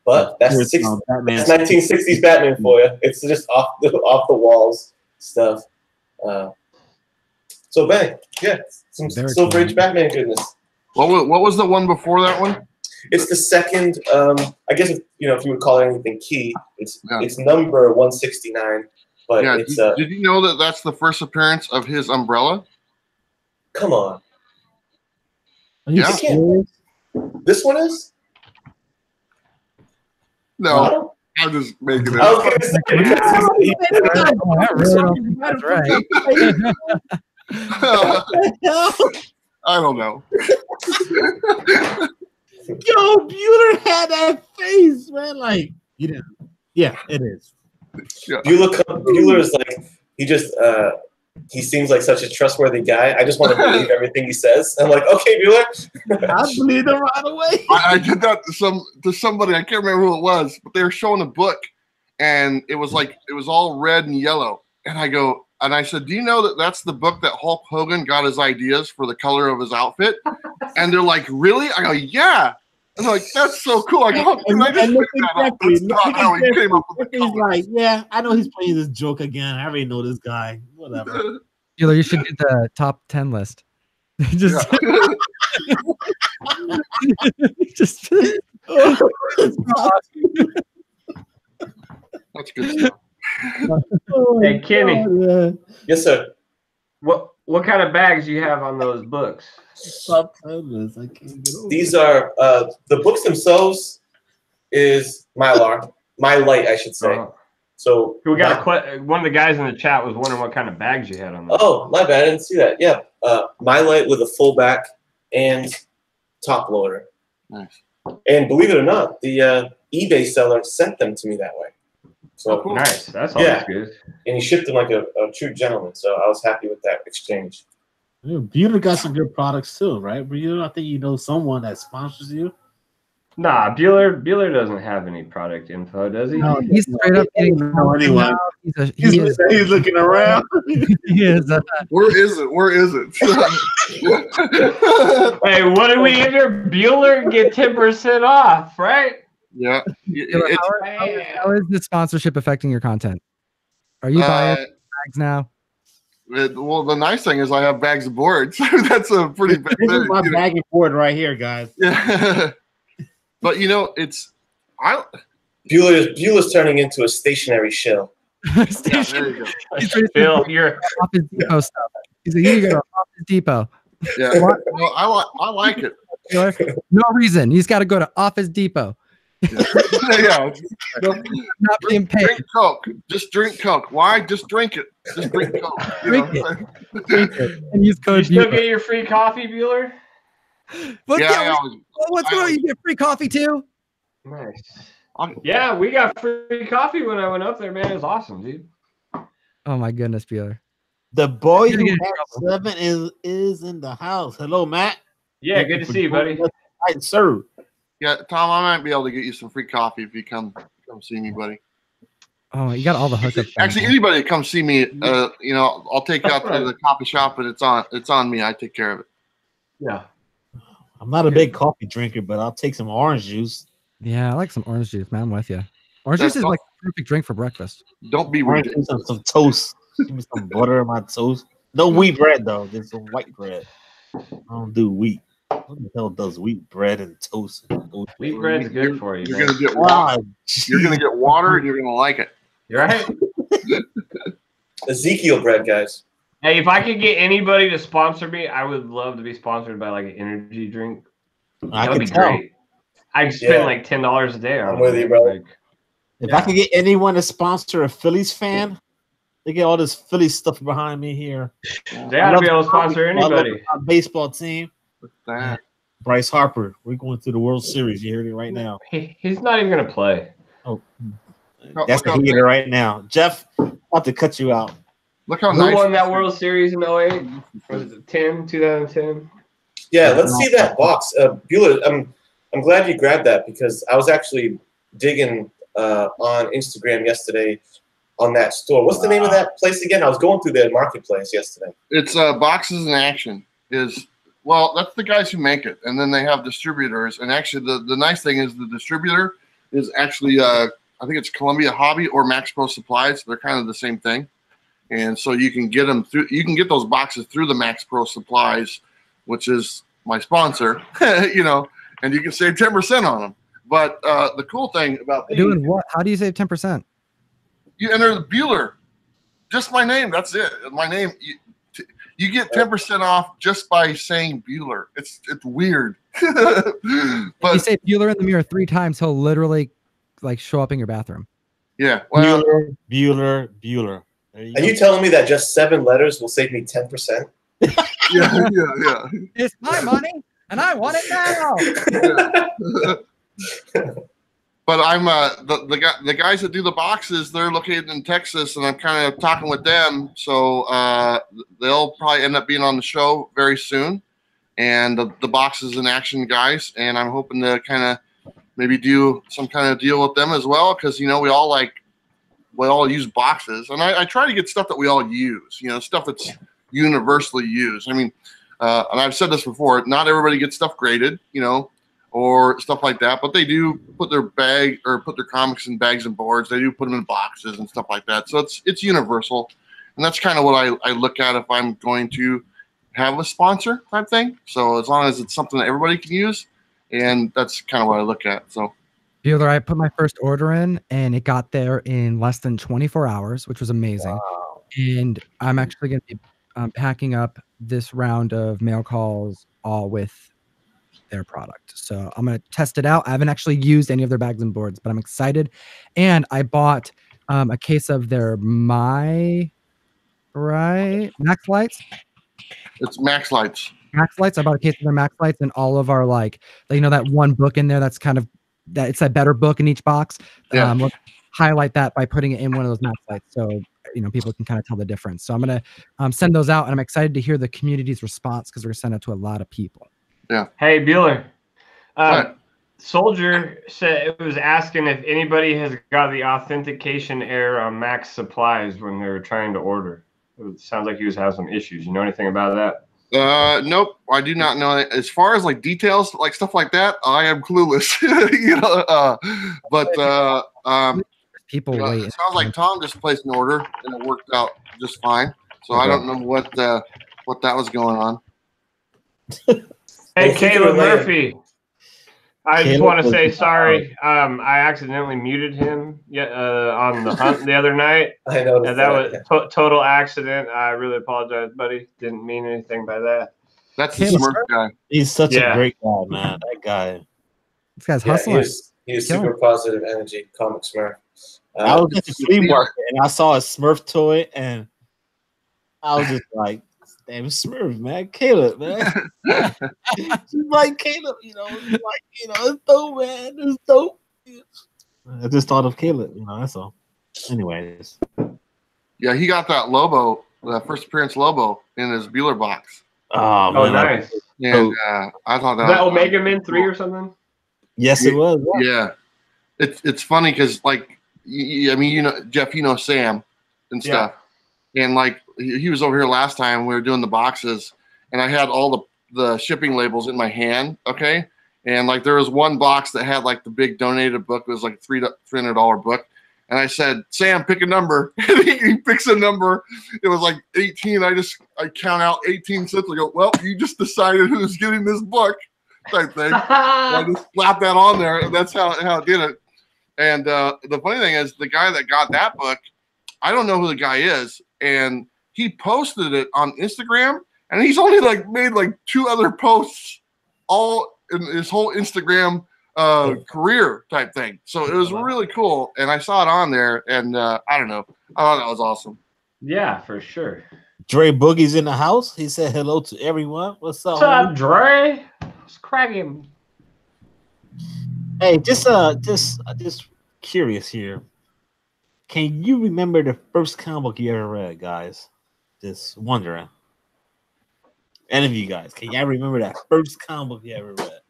But that's 1960s Batman for you. It's just off the walls stuff. So bang, yeah, some Silver Age Batman goodness. What was the one before that one? It's the 2nd. I guess if you would call it anything key, it's number 169. But it's did you know that that's the first appearance of his umbrella? Come on. Yeah. This one is? No, I'm just making it up. That's right. I don't know. Yo, Bueller had that face, man. Like, you didn't. Yeah, it is. Yeah. Bueller is like, he seems like such a trustworthy guy. I just want to believe everything he says. I'm like, okay, Bueller. I believe him right away. I did that to somebody. I can't remember who it was, but they were showing a book, and it was all red and yellow. And I said, do you know that that's the book that Hulk Hogan got his ideas for the color of his outfit? And they're like, really? I go, yeah. And they're like, that's so cool. I go, I just picked that up. That's not how he came up with the color. He's like, yeah, I know he's playing this joke again. I already know this guy. Whatever. You should do the top 10 list. Just, just. That's good stuff. Hey, Kenny. Yes, sir. What kind of bags do you have on those books? Top 10 list. I can't get over. These are the books themselves. Is Mylar, My Light, I should say. So we got one of the guys in the chat was wondering what kind of bags you had on those. Oh, my bad. I didn't see that. Yeah, My Light with a full back and top loader. Nice. And believe it or not, the eBay seller sent them to me that way. So cool. Nice. That's always good. And he shipped them like a true gentleman. So I was happy with that exchange. Bueller got some good products too, right? Bueller, I think you know someone that sponsors you. Nah, Bueller doesn't have any product info, does he? No, he's straight up getting anyone. He's looking around. He is. Where is it? Hey, what did we enter? Bueller get 10% off, right? Yeah. How is the sponsorship affecting your content? Are you buying bags now? Well, the nice thing is I have bags of boards. That's a pretty big thing. This is my bag of board right here, guys. Yeah. But Bueller's turning into a stationary shill. There you go. Bill, you're Office Depot stuff. He's like, here you go, Office Depot. Yeah. Well, I like it. No reason. He's got to go to Office Depot. Yeah. Not being paid. Drink Coke. Just drink Coke. Why? Just drink it. Just drink Coke. Drink it. And use Do you code still Bueller. get your free coffee, Bueller? What's Yeah, what's going on? You get free coffee too? Nice. Yeah, we got free coffee when I went up there, man. It was awesome, dude. Oh my goodness, Bueller. The boy who had 7 is in the house. Hello, Matt. Yeah, good to see you, buddy. Right, sir. Yeah, Tom, I might be able to get you some free coffee if you come see me, buddy. Oh, you got all the hookups. Actually, anybody come see me, you know, I'll take you out to the coffee shop, but it's on me. I take care of it. Yeah. I'm not a big coffee drinker, but I'll take some orange juice. Yeah, I like some orange juice, man. I'm with you. Orange juice is like the perfect drink for breakfast. Don't be ridiculous. Some toast. Give me some butter on my toast. No wheat bread though. Just some white bread. I don't do wheat. What the hell does wheat bread and toast? Wheat bread's good for you. You're gonna get water. You're gonna get water, and you're gonna like it. You're right. Ezekiel bread, guys. Hey, if I could get anybody to sponsor me, I would love to be sponsored by like an energy drink. That would be great. I'd spend like $10 a day on it. I'm with you, bro. Like, if I could get anyone to sponsor a Phillies fan, they get all this Phillies stuff behind me here. They ought to be able to sponsor anybody. Our baseball team. What's that? Bryce Harper. We're going through the World Series. You heard it right now. He's not even going to play. Oh, that's the heater right now. Jeff, I'm about to cut you out. Look how Who nice. won that World Series in 08? Was it 2010? Yeah, let's see that box. Bueller, I'm glad you grabbed that because I was actually digging on Instagram yesterday on that store. What's the name of that place again? I was going through their marketplace yesterday. It's Boxes in Action. Well, that's the guys who make it, and then they have distributors. And actually, the nice thing is the distributor is actually I think it's Columbia Hobby or Max Pro Supplies. They're kind of the same thing, and so you can get them through. You can get those boxes through the Max Pro Supplies, which is my sponsor. You know, and you can save 10% on them. But the cool thing about doing what? How do you save 10%? You enter the Bueller, just my name. That's it. My name. You get 10% off just by saying Bueller. It's weird. But you say Bueller in the mirror 3 times, he'll literally like show up in your bathroom. Yeah. Well, Bueller. Are you telling me that just 7 letters will save me 10%? Yeah. It's my money, and I want it now. Yeah. But I'm the guys that do the boxes. They're located in Texas, and I'm kind of talking with them. So they'll probably end up being on the show very soon. And the Boxes in Action guys, and I'm hoping to kind of maybe do some kind of deal with them as well, because you know we all use boxes, and I try to get stuff that we all use. You know, stuff that's universally used. I mean, and I've said this before. Not everybody gets stuff graded. You know. Or stuff like that, but they do put their comics in bags and boards. They do put them in boxes and stuff like that. So it's universal, and that's kind of what I look at if I'm going to have a sponsor type thing. So as long as it's something that everybody can use, and that's kind of what I look at. So, Bueller, I put my first order in, and it got there in less than 24 hours, which was amazing. Wow. And I'm actually going to be packing up this round of mail calls all with their product. So I'm going to test it out. I haven't actually used any of their bags and boards, but I'm excited. And I bought a case of their Max Lights. It's Max Lights. Max Lights. I bought a case of their Max Lights, and all of our that one book in there. That's kind of that. It's a better book in each box. Yeah. We'll highlight that by putting it in one of those Max Lights, so people can kind of tell the difference. So I'm going to send those out, and I'm excited to hear the community's response because we're going to send it to a lot of people. Yeah. Hey, Bueller. Soldier said it was asking if anybody has got the authentication error on Max Supplies when they were trying to order. It sounds like he was having some issues. You know anything about that? Nope, I do not know. As far as like details, like stuff like that, I am clueless. People wait. It sounds like Tom just placed an order and it worked out just fine. So I don't know what that was going on. Hey, Caleb Murphy. I just want to say sorry. I accidentally muted him on the hunt the other night. I know that was total accident. I really apologize, buddy. Didn't mean anything by that. That's the smart guy. He's such a great guy, man. That guy. This guy's hustling. He is super positive energy, comic Smurf. I was at the flea market and I saw a Smurf toy, and I was just like, "Damn, Smurf, man, Caleb, man." She's like, "Caleb, it's dope, man. It's dope." I just thought of Caleb, that's all. Anyways, yeah, he got that Lobo, that first appearance Lobo in his Bueller box. Oh, man, nice. And I thought that Omega Man 3 or something. Yes, it was. Yeah, it's funny because like, I mean, Jeff, Sam and stuff, and like he was over here last time we were doing the boxes, and I had all the shipping labels in my hand. Okay. And like there was one box that had like the big donated book. It was like a $300 book. And I said, Sam, pick a number. And he picks a number. It was like 18. I count out 18 cents. I go, well, you just decided who's getting this book type thing. I just slapped that on there. And that's how it did it. And the funny thing is the guy that got that book, I don't know who the guy is. And he posted it on Instagram. And he's only like made like 2 other posts all in his whole Instagram career type thing. So it was really cool. And I saw it on there, and I don't know. I thought that was awesome. Yeah, for sure. Dre Boogie's in the house. He said hello to everyone. What's up? What's up, Dre? What's cracking? Hey, just curious here. Can you remember the first comic book you ever read, guys? Just wondering. Any of you guys, can y'all remember that first comic book you ever read?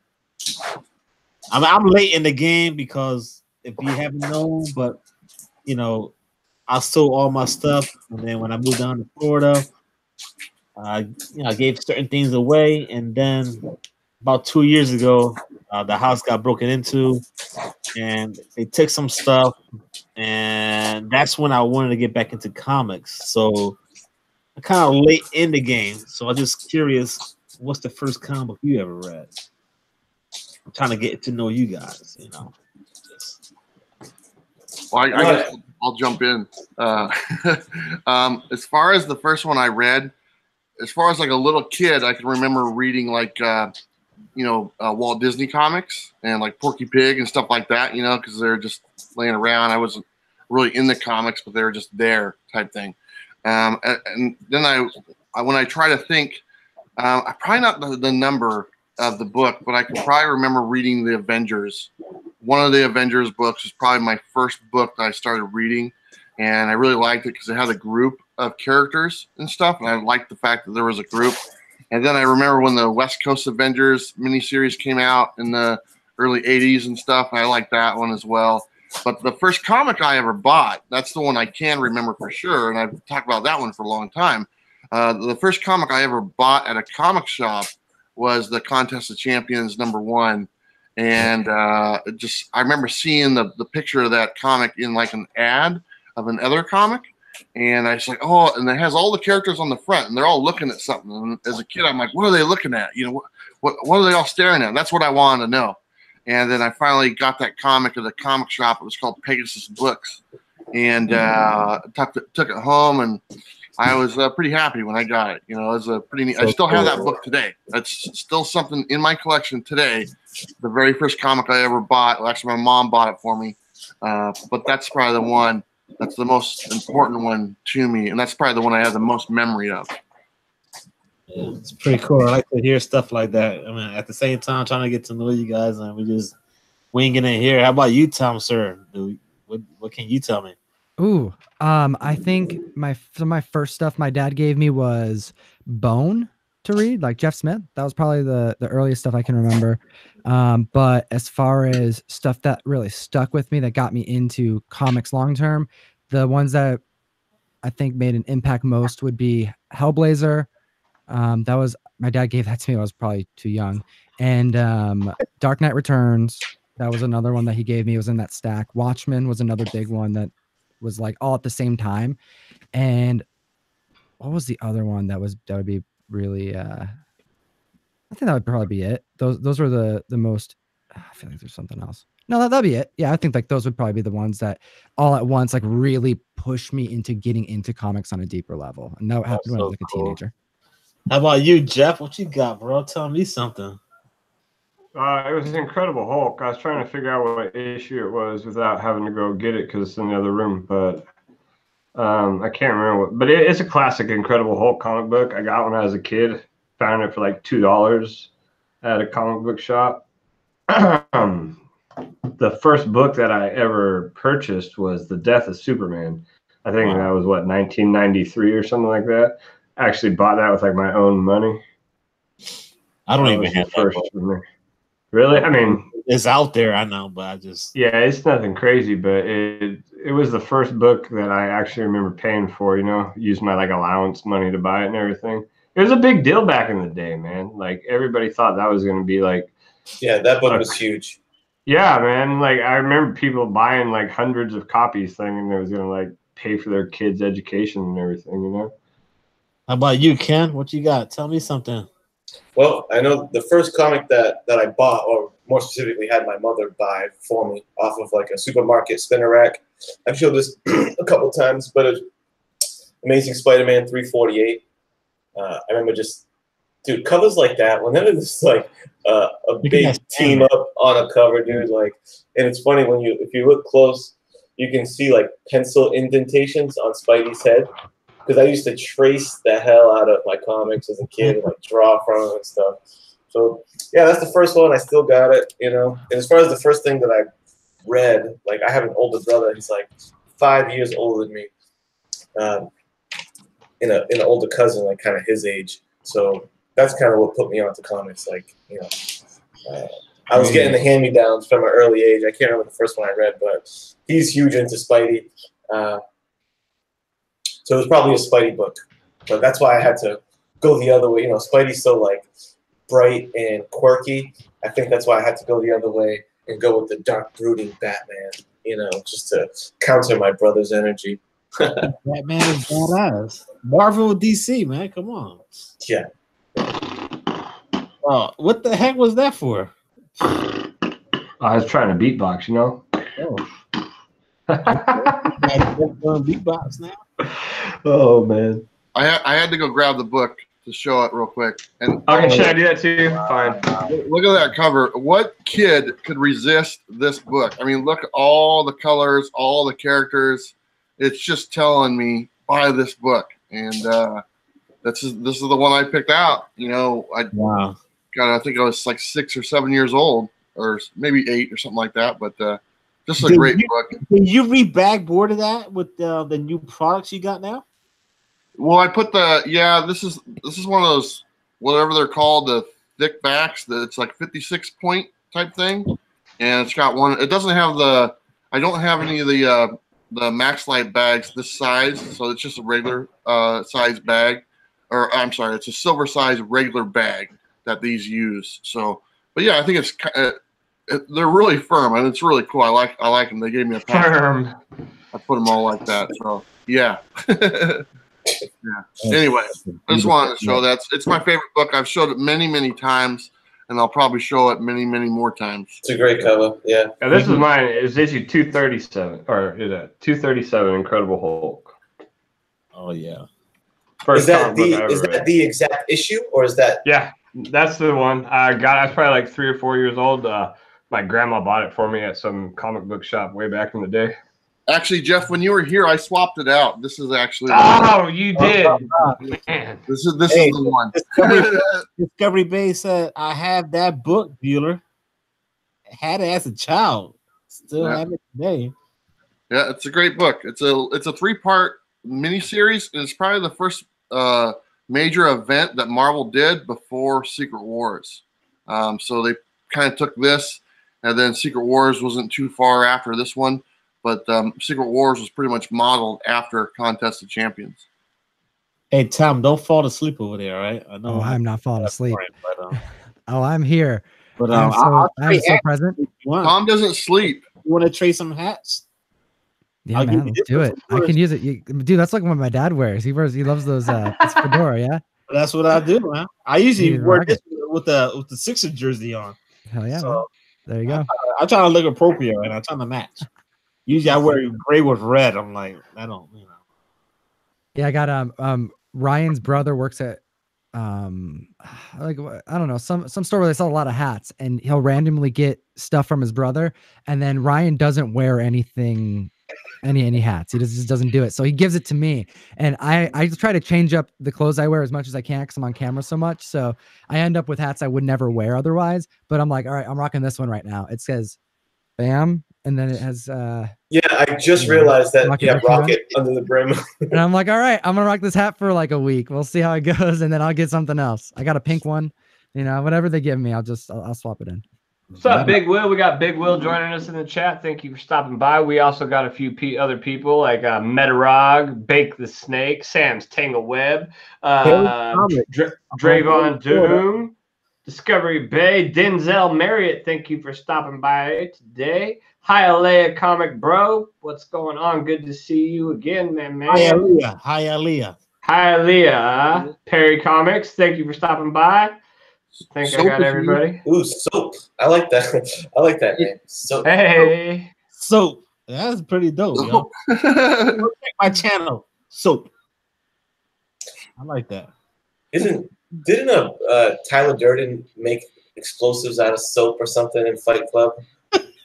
I'm late in the game because if you haven't known, but I sold all my stuff, and then when I moved down to Florida, I gave certain things away, and then about 2 years ago, the house got broken into, and they took some stuff, and that's when I wanted to get back into comics. So I'm kind of late in the game, so I'm just curious, what's the first comic book you ever read? I'm trying to get to know you guys, Well, I'll jump in. As far as the first one I read, as far as like a little kid, I can remember reading like Walt Disney comics and like Porky Pig and stuff like that, because they're just laying around. I wasn't really in the comics, but they were just there type thing. And then when I try to think, probably not the number of the book, but I can probably remember reading the Avengers. One of the Avengers books was probably my first book that I started reading, and I really liked it because it had a group of characters and stuff, and I liked the fact that there was a group. And then I remember when the West Coast Avengers miniseries came out in the early 80s and stuff, and I liked that one as well. But the first comic I ever bought, that's the one I can remember for sure, and I've talked about that one for a long time. The first comic I ever bought at a comic shop was the Contest of Champions #1. And I remember seeing the picture of that comic in like an ad of another comic. And I was like, oh, and it has all the characters on the front, and they're all looking at something. And as a kid, I'm like, what are they looking at? What are they all staring at? That's what I wanted to know. And then I finally got that comic at the comic shop. It was called Pegasus Books. And took it home, and I was pretty happy when I got it. It was a pretty neat. I still have that book today. That's still something in my collection today. The very first comic I ever bought. Well, actually, my mom bought it for me. But that's probably the one that's the most important one to me, and that's probably the one I have the most memory of. Yeah, it's pretty cool. I like to hear stuff like that. I mean, at the same time, trying to get to know you guys, and we just winging it here. How about you, Tom, sir? What can you tell me? Ooh, I think some of my first stuff my dad gave me was Bone to read, like Jeff Smith. That was probably the earliest stuff I can remember. But as far as stuff that really stuck with me, that got me into comics long term, the ones that I think made an impact most would be Hellblazer. That was, my dad gave that to me. I was probably too young. And Dark Knight Returns. That was another one that he gave me. It was in that stack. Watchmen was another big one that was like all at the same time. And what was the other one that would be really I think that would probably be it. Those were the most. I feel like there's something else. No, that'd be it. Yeah, I think like those would probably be the ones that all at once like really pushed me into getting into comics on a deeper level. And that happened when I was like a teenager. How about you, Jeff? What you got, bro? Tell me something. It was an Incredible Hulk. I was trying to figure out what issue it was without having to go get it because it's in the other room, but I can't remember what. But it's a classic Incredible Hulk comic book. I got one as a kid. Found it for like $2 at a comic book shop. The first book that I ever purchased was The Death of Superman. I think that was, what, 1993 or something like that. I actually bought that with like my own money. I don't even have first for me. Really? I mean, it's out there, I know, but I just... Yeah, it's nothing crazy, but it was the first book that I actually remember paying for, you know, used my like allowance money to buy it and everything. It was a big deal back in the day, man. Like everybody thought that was going to be like... Yeah, that book was huge. Yeah, man. Like I remember people buying like hundreds of copies thinking it was going to like pay for their kids' education and everything, you know? How about you, Ken? What you got? Tell me something. Well, I know the first comic that I bought, or more specifically had my mother buy for me off of like a supermarket spinner rack. I've showed this a couple times, but it's Amazing Spider-Man 348. I remember just, dude, covers like that, whenever there's like a big team up on a cover, dude, like, and it's funny when if you look close, you can see like pencil indentations on Spidey's head. Because I used to trace the hell out of my comics as a kid and like draw from them and stuff. So yeah, that's the first one. I still got it, you know. And as far as the first thing that I read, like I have an older brother. He's like 5 years older than me. In an older cousin, like kind of his age. So that's kind of what put me onto comics. Like, you know, I was getting the hand-me-downs from an early age. I can't remember the first one I read, but he's huge into Spidey. So it was probably a Spidey book, but that's why I had to go the other way. You know, Spidey's so like bright and quirky. I think that's why I had to go the other way and go with the dark, brooding Batman. You know, just to counter my brother's energy. Batman is badass. Marvel, DC, man, come on. Yeah. Oh, what the heck was that for? I was trying to beatbox, you know. Oh. Beatbox now. Oh man, I had to go grab the book to show it real quick. And okay, should I do that too? Fine. Look at that cover. What kid could resist this book? I mean, look at all the colors, all the characters. It's just telling me buy this book, and this is the one I picked out. You know, I think I was like 6 or 7 years old, or maybe 8 or something like that. But this is a great book. Did you re-bagboard that with the new products you got now? Well, I put this is one of those, whatever they're called, the thick backs, that it's like 56 point type thing, and it's got one. It doesn't have I don't have any of the Max Light bags this size, so it's just a regular size bag, or I'm sorry, it's a silver size regular bag that these use. So, but yeah, I think it's they're really firm and it's really cool. I like them. They gave me a pack. Firm. I put them all like that. So yeah. Yeah. Anyway, I just wanted to show that it's my favorite book. I've showed it many, many times, and I'll probably show it many, many more times. It's a great cover. Yeah. And this is mine. It's issue 237, or is that 237? Incredible Hulk. Oh yeah. Is that the exact issue, or is that? Yeah, that's the one. I was probably like 3 or 4 years old. My grandma bought it for me at some comic book shop way back in the day. Actually, Jeff, when you were here, I swapped it out. This is actually. Oh, you did. Man. This is the one. Discovery Bay said, "I have that book, Bueller. Had it as a child. Still have it today." Yeah, it's a great book. It's a 3-part miniseries, and it's probably the first major event that Marvel did before Secret Wars. So they kind of took this, and then Secret Wars wasn't too far after this one. But Secret Wars was pretty much modeled after Contest of Champions. Hey, Tom, don't fall asleep over there, right? I know. I'm not falling asleep. But, oh, I'm here. But I'm so present. Tom doesn't sleep. You want to trade some hats? Yeah, man, let's do it. I can use it. Dude, that's like what my dad wears. He loves those it's fedora, yeah? That's what I do, man. I usually wear this with the Sixers jersey on. Hell yeah. So, there you go. I'm trying to look appropriate, and I'm trying to match. Usually I wear gray with red. I'm like, I don't, you know. Yeah, I got Ryan's brother works at like I don't know, some store where they sell a lot of hats, and he'll randomly get stuff from his brother, and then Ryan doesn't wear anything, any hats. He just doesn't do it. So he gives it to me, and I just try to change up the clothes I wear as much as I can because I'm on camera so much. So I end up with hats I would never wear otherwise. But I'm like, all right, I'm rocking this one right now. It says "Bam," and then it has yeah, I just realized that you have rocket under the brim. And I'm like, all right, I'm gonna rock this hat for like a week. We'll see how it goes, and then I'll get something else. I got a pink one, you know, whatever they give me, I'll swap it in. What's up, Big Will? We got Big Will joining us in the chat. Thank you for stopping by. We also got a few other people like Metarog, Bake the Snake, Sam's Tangle Web, Dravon Doom, Discovery Bay, Denzel Marriott. Thank you for stopping by today. Hi, Alea Comic Bro. What's going on? Good to see you again, man. Hi, Alea. Hi, Alea. Hi, Alea. Perry Comics. Thank you for stopping by. I think I got everybody. Ooh, soap. I like that. I like that name. Soap. Hey. Soap. That's pretty dope, yo. Check my channel. Soap. I like that. Didn't Tyler Durden make explosives out of soap or something in Fight Club?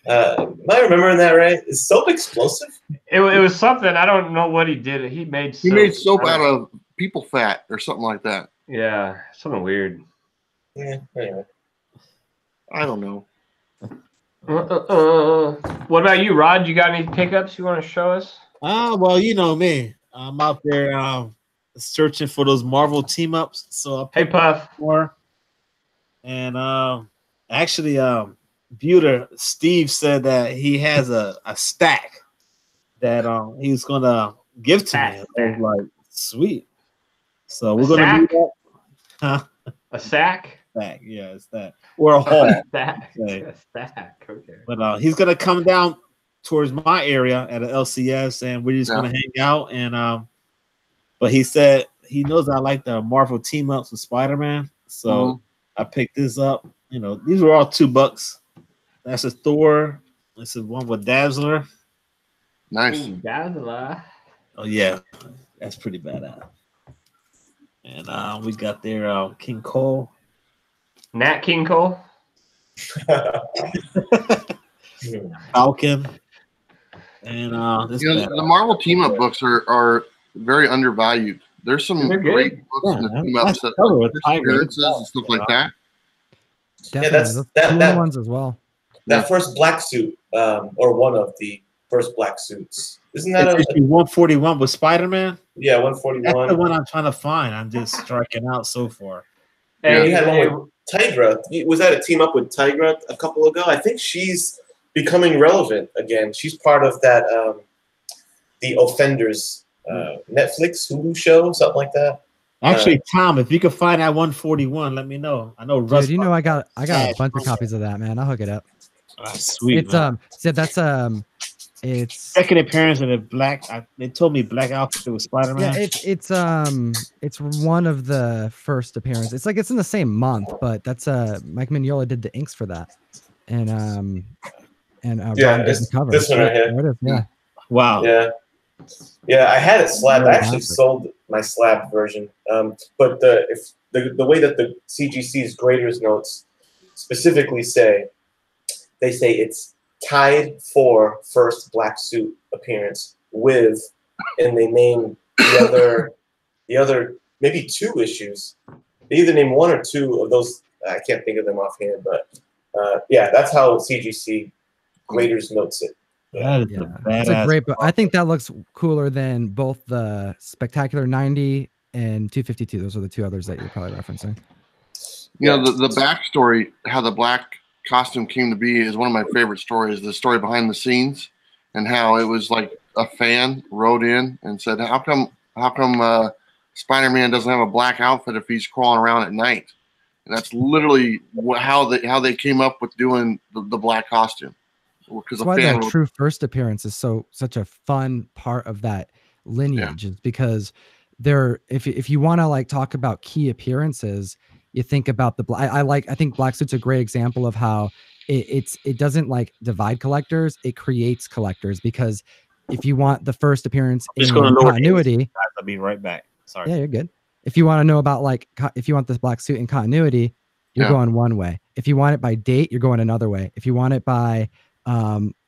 Am I remembering that right? Is soap explosive? It was something. I don't know what he did. He made soap out of people fat or something like that. Yeah, something weird. Yeah, anyway. I don't know. What about you, Rod? You got any pickups you want to show us? Well, you know me. I'm out there searching for those Marvel team ups. So hey, Puff. More. And actually, Buter Steve said that he has a stack that he's gonna give to me. I was like, sweet. So we're gonna do that. Huh? A sack? Stack, yeah, it's that. Or a haul. Stack. A stack. Okay. But he's gonna come down towards my area at an LCS, and we're just gonna hang out. And but he said he knows I like the Marvel team ups with Spider-Man, so I picked this up. You know, these were all $2. That's a Thor. This is one with Dazzler. Nice. Ooh, Dazzler. Oh yeah, that's pretty badass. And we got there King Cole. Nat King Cole. Falcon. And the Marvel team up books are very undervalued. There's some great books in the team ups appearances and stuff like that. Definitely. Yeah, that's ones as well. That first black suit, or one of the first black suits. Isn't that issue 141 with Spider-Man? Yeah, 141. That's the one I'm trying to find. I'm just striking out so far. And you had one with Tigra. Was that a team up with Tigra a couple ago? I think she's becoming relevant again. She's part of that the Offenders Netflix Hulu show, something like that. Actually, Tom, if you can find that 141, let me know. I know Russ. Dude, you know I got a bunch of copies of that, man. I'll hook it up. Sweet. It's that's it's second appearance in a black. They told me black outfit with Spider-Man. Yeah, it's one of the first appearances. It's like it's in the same month, but that's Mike Mignola did the inks for that, and yeah, this one right here. Yeah. Wow. Yeah, I had it slabbed. I actually sold my slab version, but the way that the CGC's graders notes specifically say, they say it's tied for first black suit appearance with, and they name the other maybe 2 issues. They either name 1 or 2 of those. I can't think of them offhand, but yeah, that's how CGC graders notes it. It's a great book. I think that looks cooler than both the Spectacular 90 and 252. Those are the 2 others that you're probably referencing. You know, the backstory, how the black costume came to be, is one of my favorite stories. The story behind the scenes, and how it was like a fan wrote in and said, "How come Spider-Man doesn't have a black outfit if he's crawling around at night?" And that's literally how they came up with doing the black costume. That's why that true first appearance is such a fun part of that lineage, is because if you want to like talk about key appearances, you think about I think Black Suit's a great example of how it doesn't like divide collectors, it creates collectors, because if you want the first appearance in continuity, I'll be right back. Sorry. Yeah, you're good. If you want to know about like if you want this black suit in continuity, you're going one way. If you want it by date, you're going another way. If you want it by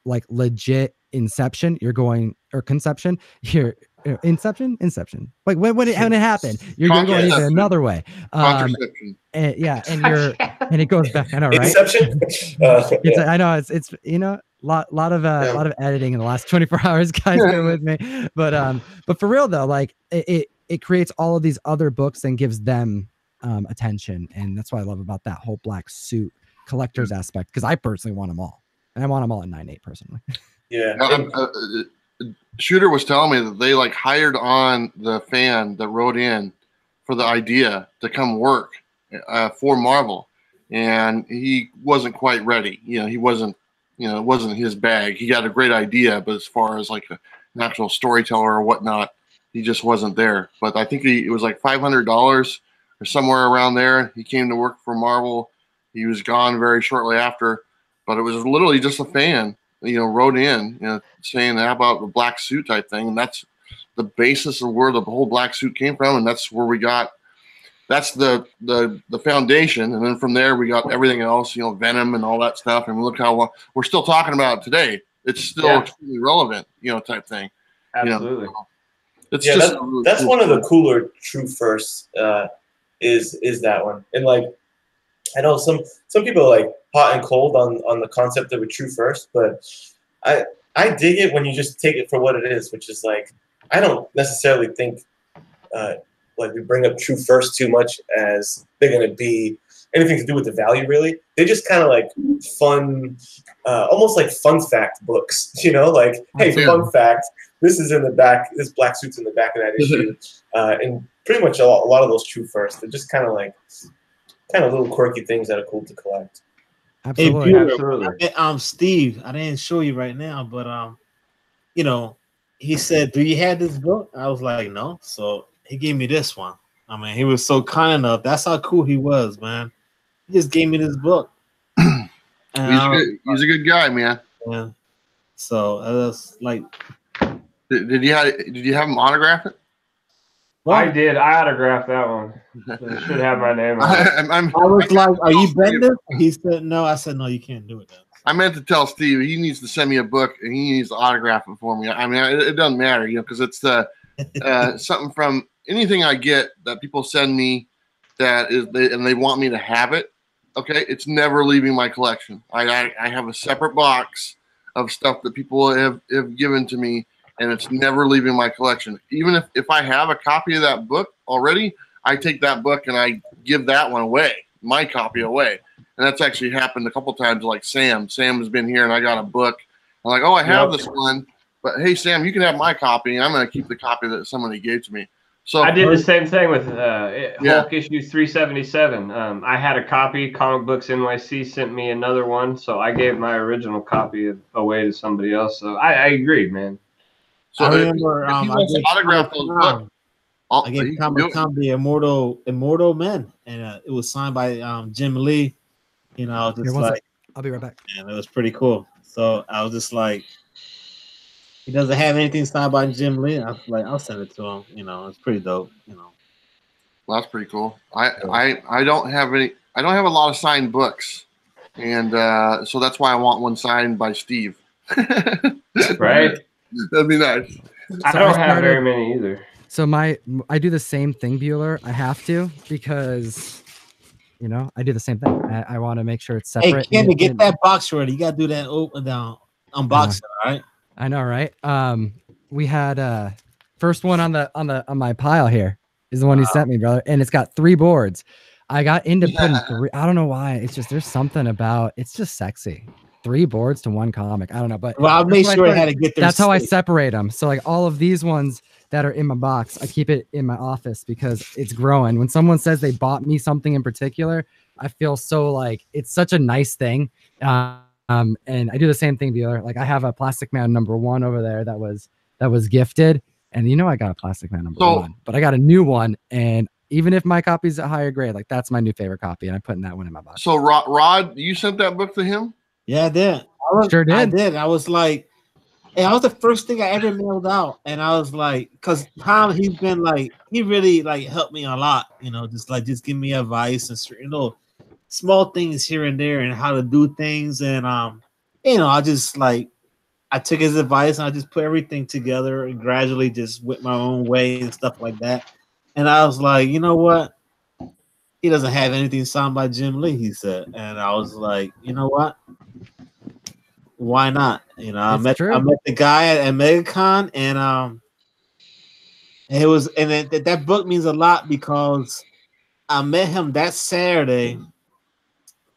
like legit inception, you're going, or conception, you're inception. Like when it happened, you're going even another way. And you're and it goes back. I know, right? Inception. I know it's you know, lot of editing in the last 24 hours, guys. Bear with me, but for real though, like it creates all of these other books and gives them attention, and that's what I love about that whole black suit collector's aspect, because I personally want them all, and I want them all in 9.8 personally. Yeah. Shooter was telling me that they like hired on the fan that wrote in for the idea to come work for Marvel, and he wasn't quite ready. You know, he wasn't. You know, it wasn't his bag. He got a great idea, but as far as like an actual storyteller or whatnot, he just wasn't there. But I think it was like $500 or somewhere around there. He came to work for Marvel. He was gone very shortly after, but it was literally just a fan, you know, wrote in, you know, saying that about the black suit type thing. And that's the basis of where the whole black suit came from. And that's where we got, that's the foundation. And then from there, we got everything else, you know, Venom and all that stuff. And look how long we're still talking about it today. It's still extremely relevant, you know, type thing. Absolutely. You know, it's that's one of the cooler true firsts, is that one. And like, I know some people are like hot and cold on the concept of a true first, but I dig it when you just take it for what it is, which is like, I don't necessarily think like we bring up true first too much as they're going to be anything to do with the value, really. They're just kind of like fun, almost like fun fact books, you know, like, hey, fun fact, this is in the back, this black suit's in the back of that issue. And pretty much a lot of those true first, they're just kind of little quirky things that are cool to collect. Absolutely. Hey, absolutely. Steve, I didn't show you right now, but you know, he said, "Do you have this book?" I was like, "No." So he gave me this one. I mean, he was so kind enough. That's how cool he was, man. He just gave me this book. He's a good guy, man. Yeah. So was like, did you have him autograph it? Well, I did. I autographed that one. It should have my name on it. I was like, "Are you Brendan?" He said, "No." I said, "No, you can't do it." Then. I meant to tell Steve he needs to send me a book and he needs to autograph it for me. I mean, it doesn't matter, you know, because it's something from anything I get that people send me and they want me to have it. Okay, it's never leaving my collection. I have a separate box of stuff that people have given to me, and it's never leaving my collection. Even if I have a copy of that book already, I take that book and I give that one away, my copy away. And that's actually happened a couple times. Like Sam has been here and I got a book. I'm like, "Oh, I have this one, but hey, Sam, you can have my copy. I'm going to keep the copy that somebody gave to me." So I did the same thing with Hulk issue 377. I had a copy. Comic Books NYC sent me another one, so I gave my original copy away to somebody else. So I agree, man. So I remember if he wants to autograph those books, I gave Comic Immortal Men, and it was signed by Jim Lee. You know, just like, I'll be right back. And it was pretty cool. So I was just like, he doesn't have anything signed by Jim Lee. I was like, I'll send it to him. You know, it's pretty dope. You know, well, that's pretty cool. I don't have any. I don't have a lot of signed books, and so that's why I want one signed by Steve. Right? That'd be nice. I don't have very many either. So I do the same thing, Bueller. I have to, because you know, I do the same thing. I want to make sure it's separate. Hey, Kenny, get that box ready. You gotta do that open down unboxing, all right? I know, right? We had first one on my pile here is the one you sent me, brother, and it's got 3 boards. I got into putting 3. I don't know why. It's just there's something about it's just sexy. 3 boards to 1 comic. I don't know, but well, I'll make sure I had to get there. That's how I separate them. So like all of these ones that are in my box, I keep it in my office because it's growing. When someone says they bought me something in particular, I feel so like it's such a nice thing. And I do the same thing, Bueller. Like I have a Plastic Man #1 over there that was gifted, and you know I got a Plastic Man #1, but I got a new one, and even if my copy's a higher grade, like that's my new favorite copy, and I'm putting that one in my box. So Rod, you sent that book to him? Yeah, I did. Sure did. I did. I was like, And that was the first thing I ever mailed out, and I was like, because Tom, he's been like, he really like helped me a lot, you know, just give me advice and small things here and there and how to do things, and you know, I took his advice and I just put everything together and gradually just went my own way and stuff like that, and I was like, you know what, he doesn't have anything signed by Jim Lee, he said, and I was like, you know what. Why not? You know, I met the guy at MegaCon, and it was, and that book means a lot because I met him that Saturday,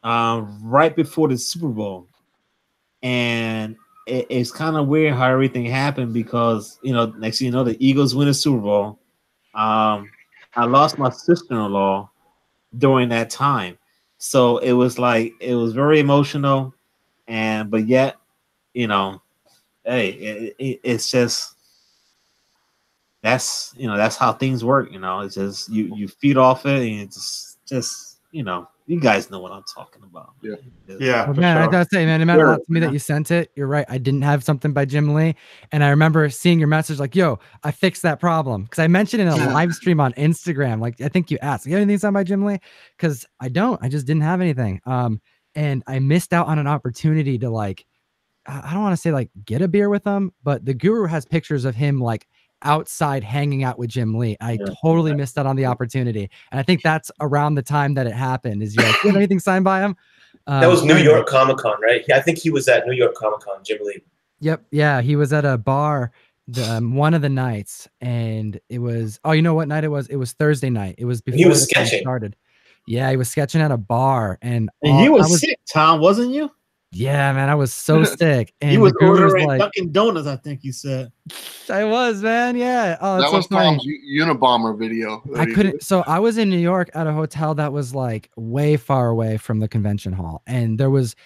right before the Super Bowl, and it's kind of weird how everything happened because, you know, next thing you know, the Eagles win the Super Bowl. I lost my sister-in-law during that time, so it was very emotional, but yet, you know, hey, it's just that's how things work. You know, it's just you feed off it, and it's just you know, you guys know what I'm talking about. Yeah. Well, man, I gotta say, man, it meant a lot to me that you sent it. You're right. I didn't have something by Jim Lee, and I remember seeing your message like, "Yo, I fixed that problem," because I mentioned in a live stream on Instagram. Like, I think you asked, "You have anything signed by Jim Lee?" Because I don't. I just didn't have anything. And I missed out on an opportunity to like. I don't want to say like get a beer with him, but the Guru has pictures of him like outside hanging out with Jim Lee. I totally missed out on the opportunity. And I think that's around the time that it happened. Is you like, you have anything signed by him? That was New York Comic Con, right? I think he was at New York Comic Con, Jim Lee. Yep. Yeah. He was at a bar one of the nights, and it was, oh, you know what night it was? It was Thursday night. It was before he was sketching. Started. Yeah, he was sketching at a bar, and you were sick, Tom, wasn't you? Yeah, man, I was so sick. And you was ordering like, Dunkin' Donuts, I think you said. I was, man. Yeah. Oh, that was so Tom's Unabomber video. I couldn't. So I was in New York at a hotel that was like way far away from the convention hall, and there was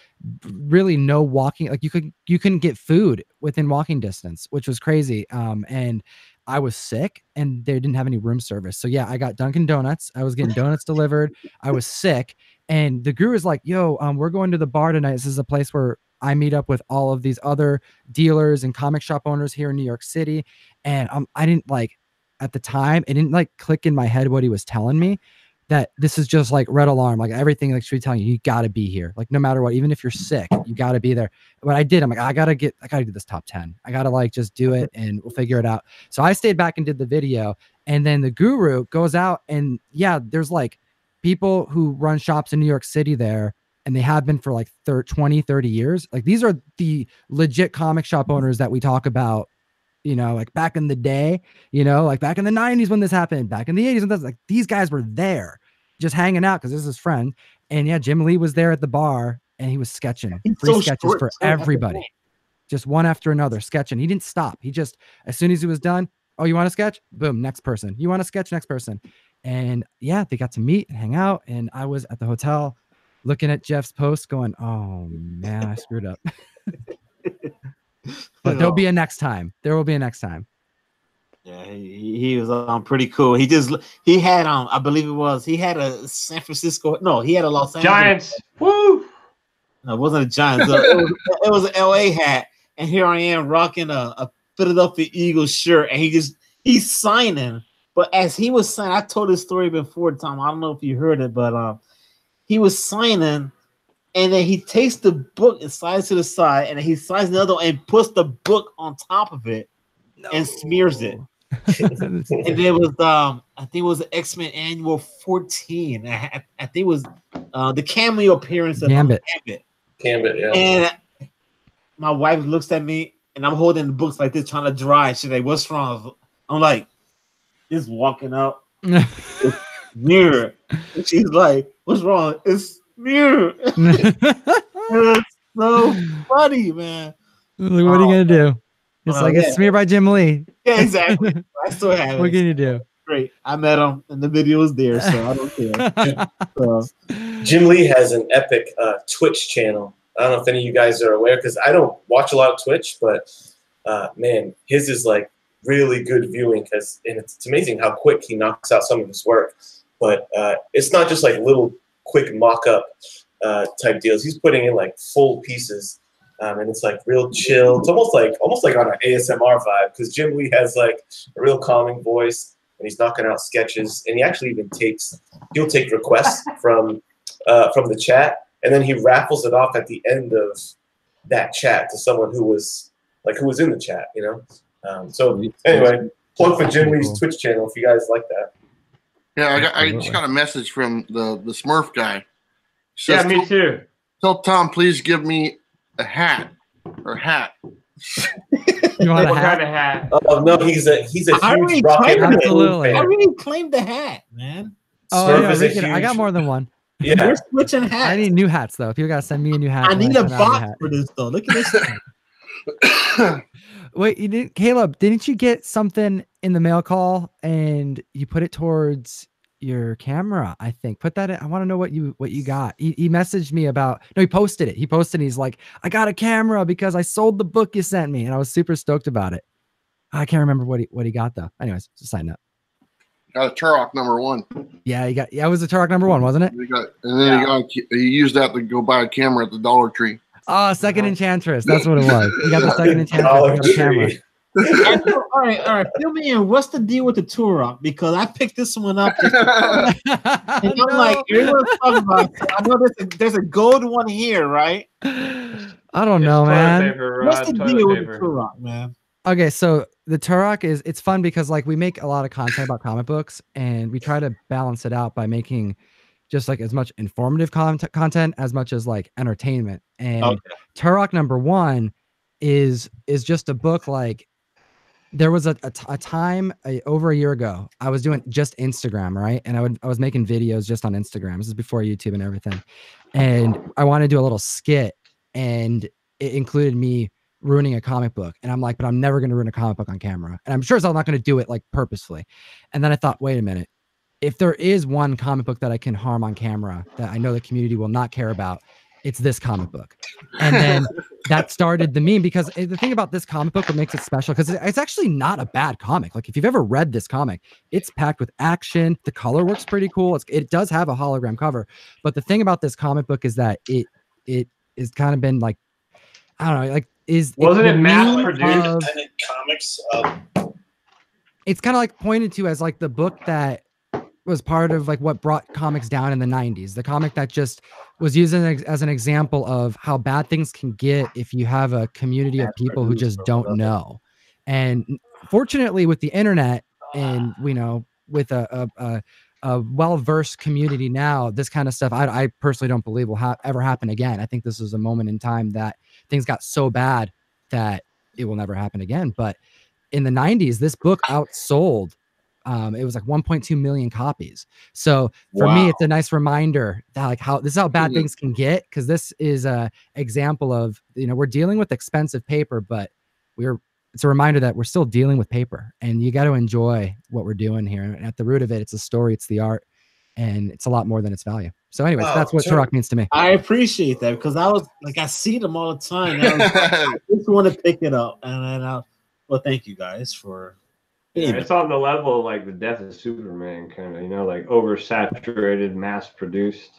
really no walking. Like you couldn't get food within walking distance, which was crazy. And I was sick, and they didn't have any room service. So yeah, I got Dunkin' Donuts. I was getting donuts delivered. I was sick. And the Guru is like, yo, we're going to the bar tonight. This is a place where I meet up with all of these other dealers and comic shop owners here in New York City. And I didn't like, at the time, it didn't like click in my head what he was telling me, that this is just like red alarm. Like everything like should be telling you got to be here. Like no matter what, even if you're sick, you got to be there. But I did. I'm like, I got to do this top 10. I got to like just do it and we'll figure it out. So I stayed back and did the video. And then the Guru goes out, and yeah, there's like people who run shops in New York City there, and they have been for like 20, 30 years. Like these are the legit comic shop owners that we talk about, you know, like back in the day, you know, like back in the 90s when this happened, back in the 80s when this, like these guys were there just hanging out because this is his friend. And yeah, Jim Lee was there at the bar, and he was sketching free sketches for everybody, just one after another sketching. He didn't stop. He just, as soon as he was done, oh, you want to sketch? Boom, next person. You want to sketch? Next person. And yeah, they got to meet and hang out. And I was at the hotel looking at Jeff's post going, oh man, I screwed up. But there'll be a next time. There will be a next time. Yeah, he was pretty cool. He had I believe he had a San Francisco. No, he had a Los Angeles Giants. Woo! No, it wasn't a Giants. It was an LA hat, and here I am rocking a Philadelphia Eagles shirt, and he's signing. But as he was signing, I told this story before, Tom. I don't know if you heard it, but he was signing, and then he takes the book and slides to the side, and then he signs another one and puts the book on top of it and smears it. And there was I think it was the X-Men Annual 14. I think it was the cameo appearance of Gambit. Gambit, yeah. And my wife looks at me, and I'm holding the books like this, trying to dry. She's like, "What's wrong?" I'm like, just walking up, it's mirror. And she's like, "What's wrong?" It's mirror. It's so funny, man. Like, what are you gonna do? It's like it's smeared by Jim Lee. Yeah, exactly. I still have it. What can you do? Great. I met him, and the video was there, so I don't care. So. Jim Lee has an epic Twitch channel. I don't know if any of you guys are aware, because I don't watch a lot of Twitch, but man, his is like really good viewing, and it's amazing how quick he knocks out some of his work. But it's not just like little quick mock-up type deals. He's putting in like full pieces. and it's like real chill. It's almost like on an ASMR vibe because Jim Lee has like a real calming voice, and he's knocking out sketches. And he actually even he'll take requests from the chat, and then he raffles it off at the end of that chat to someone who was in the chat, you know. So anyway, plug for Jim Lee's Twitch channel if you guys like that. Yeah, I just got a message from the Smurf guy. Says, yeah, me too. Tell Tom, please give me a hat or hat. You want what a hat? kind of hat? Oh no, he's a huge Rocket Absolutely. I already claimed the hat, man. Oh yeah, Rican, I got more than one. Yeah, we're switching hats. I need new hats though. If you gotta send me a new hat, I need a box for this though. Look at this. Wait, you didn't, Caleb? Didn't you get something in the mail call and you put it towards your camera? I think put that in. I want to know what you got. He messaged me about. No, he posted it. He's like, I got a camera because I sold the book you sent me, and I was super stoked about it. I can't remember what he got though. Anyways, just sign up. Got a Turok #1. Yeah, it was a Turok #1, wasn't it? He used that to go buy a camera at the Dollar Tree. Oh, second Enchantress. That's what it was. You got the second Enchantress. You got a camera. All right. Fill me in. What's the deal with the Turok? Because I picked this one up. And I'm like, everyone's talking about it. I know there's a gold one here, right? I don't know, man. What's the deal with the Turok, man? Okay, so the Turok it's fun because like we make a lot of content about comic books and we try to balance it out by making just like as much informative content as much as like entertainment. And Turok #1 is just a book. Like there was a time over a year ago, I was doing just Instagram, right? And I was making videos just on Instagram. This is before YouTube and everything. And I wanted to do a little skit, and it included me ruining a comic book. And I'm like, but I'm never going to ruin a comic book on camera. And I'm sure I'm not going to do it like purposely. And then I thought, wait a minute. If there is one comic book that I can harm on camera that I know the community will not care about, it's this comic book. And then that started the meme, because the thing about this comic book, what makes it special, because it's actually not a bad comic. Like if you've ever read this comic, it's packed with action. The color works pretty cool. It does have a hologram cover. But the thing about this comic book is that it is kind of been like, I don't know, like wasn't it mass produced? Comics. It's kind of like pointed to as like the book that was part of like what brought comics down in the 90s. The comic that just was used as an example of how bad things can get if you have a community of people who just don't know. And fortunately with the internet and, you know, with a well-versed community now, this kind of stuff, I personally don't believe will ever happen again. I think this was a moment in time that things got so bad that it will never happen again. But in the 90s, this book outsold. It was like 1.2 million copies. So for me, it's a nice reminder that like this is how bad things can get. Cause this is a example of, you know, we're dealing with expensive paper, but it's a reminder that we're still dealing with paper, and you got to enjoy what we're doing here. And at the root of it, it's a story, it's the art, and it's a lot more than its value. So anyways, that's what Turok means to me. I appreciate that, because I see them all the time. I just want to pick it up. And then well, thank you guys for. Yeah, it's on the level of like the Death of Superman, kind of, you know, like oversaturated, mass-produced.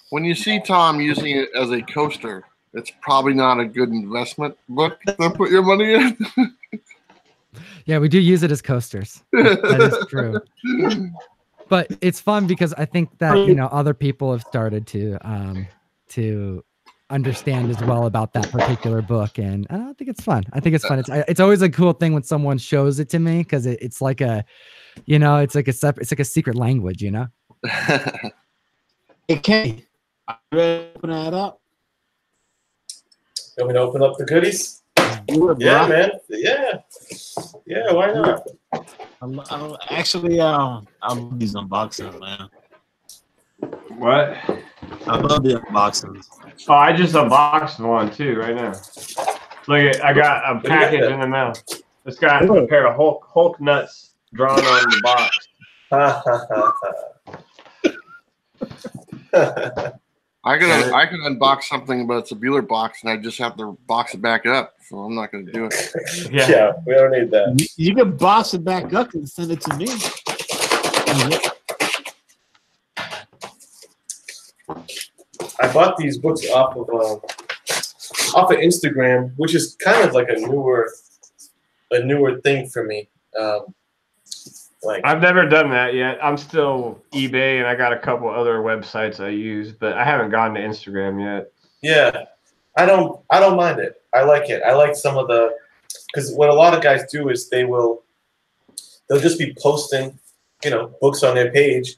When you see Tom using it as a coaster, it's probably not a good investment book to put your money in. Yeah, we do use it as coasters. That is true. But it's fun because I think that, you know, other people have started to understand as well about that particular book, and I think it's fun. I think it's fun. It's always a cool thing when someone shows it to me, because it's like a, you know, it's like a secret language, you know. Okay, are you ready to open that up? You want me to open up the goodies? Yeah, man. Yeah. Why not? I love these unboxings, man. What? I love the unboxings. Oh, I just unboxed one too right now. Look, I got a package in the mail. It's got a pair of Hulk nuts drawn on the box. I can unbox something, but it's a Bueller box, and I just have to box it back up. So I'm not going to do it. Yeah, we don't need that. You can box it back up and send it to me. I bought these books off off of Instagram, which is kind of like a newer thing for me. Like I've never done that yet. I'm still eBay, and I got a couple other websites I use, but I haven't gone to Instagram yet. Yeah, I don't mind it. I like it. I like some of the, because what a lot of guys do is they'll just be posting, books on their page,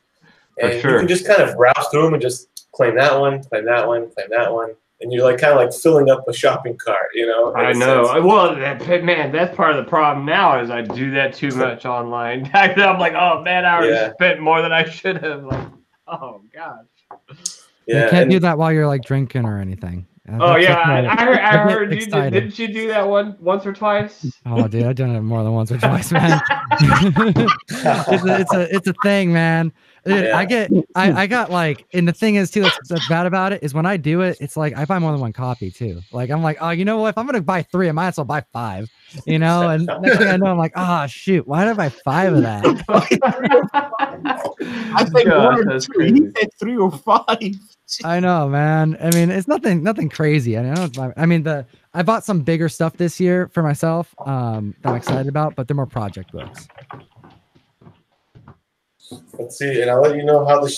and you can just kind of browse through them and just claim that one, claim that one, claim that one. And you're like kind of like filling up a shopping cart, I know. Well, man, that's part of the problem now is I do that too much online. I'm like, oh man, I already spent more than I should have. Like, oh gosh. Yeah, you can't do that while you're like drinking or anything. Oh yeah, I heard you did. Didn't you do that once or twice? Oh dude, I've done it more than once or twice, man. it's a thing, man. Dude, Yeah. I got like, and the thing is too, that's bad about it is when I do it, it's like I buy more than one copy too. Like I'm like, oh, you know what? If I'm gonna buy 3, I might as well buy 5. And next thing I know, I'm like, oh shoot, why did I buy 5 of that? I think 1 or 2. He said 3 or 5. I know, man. I mean, it's nothing crazy. I bought some bigger stuff this year for myself that I'm excited about, but they're more project books. Let's see, and I'll let you know how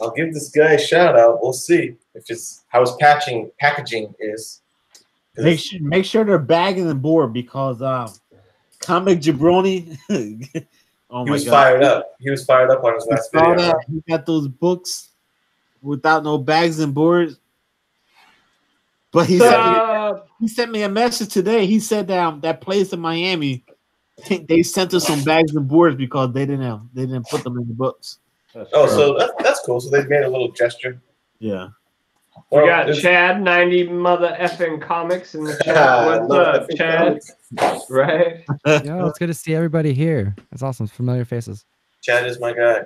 I'll give this guy a shout out. We'll see how his packaging is. Make sure they're bagging the board because Comic Jabroni. He was fired up. He was fired up on his last video. He got those books without no bags and boards. But he sent me a message today. He said that place in Miami, they sent us some bags and boards because they didn't put them in the books. So that's cool. So they made a little gesture. Yeah. We got Chad 90 mother effing comics in the chat. What's up, Chad? Comics. Right? Yeah, it's good to see everybody here. That's awesome. Familiar faces. Chad is my guy.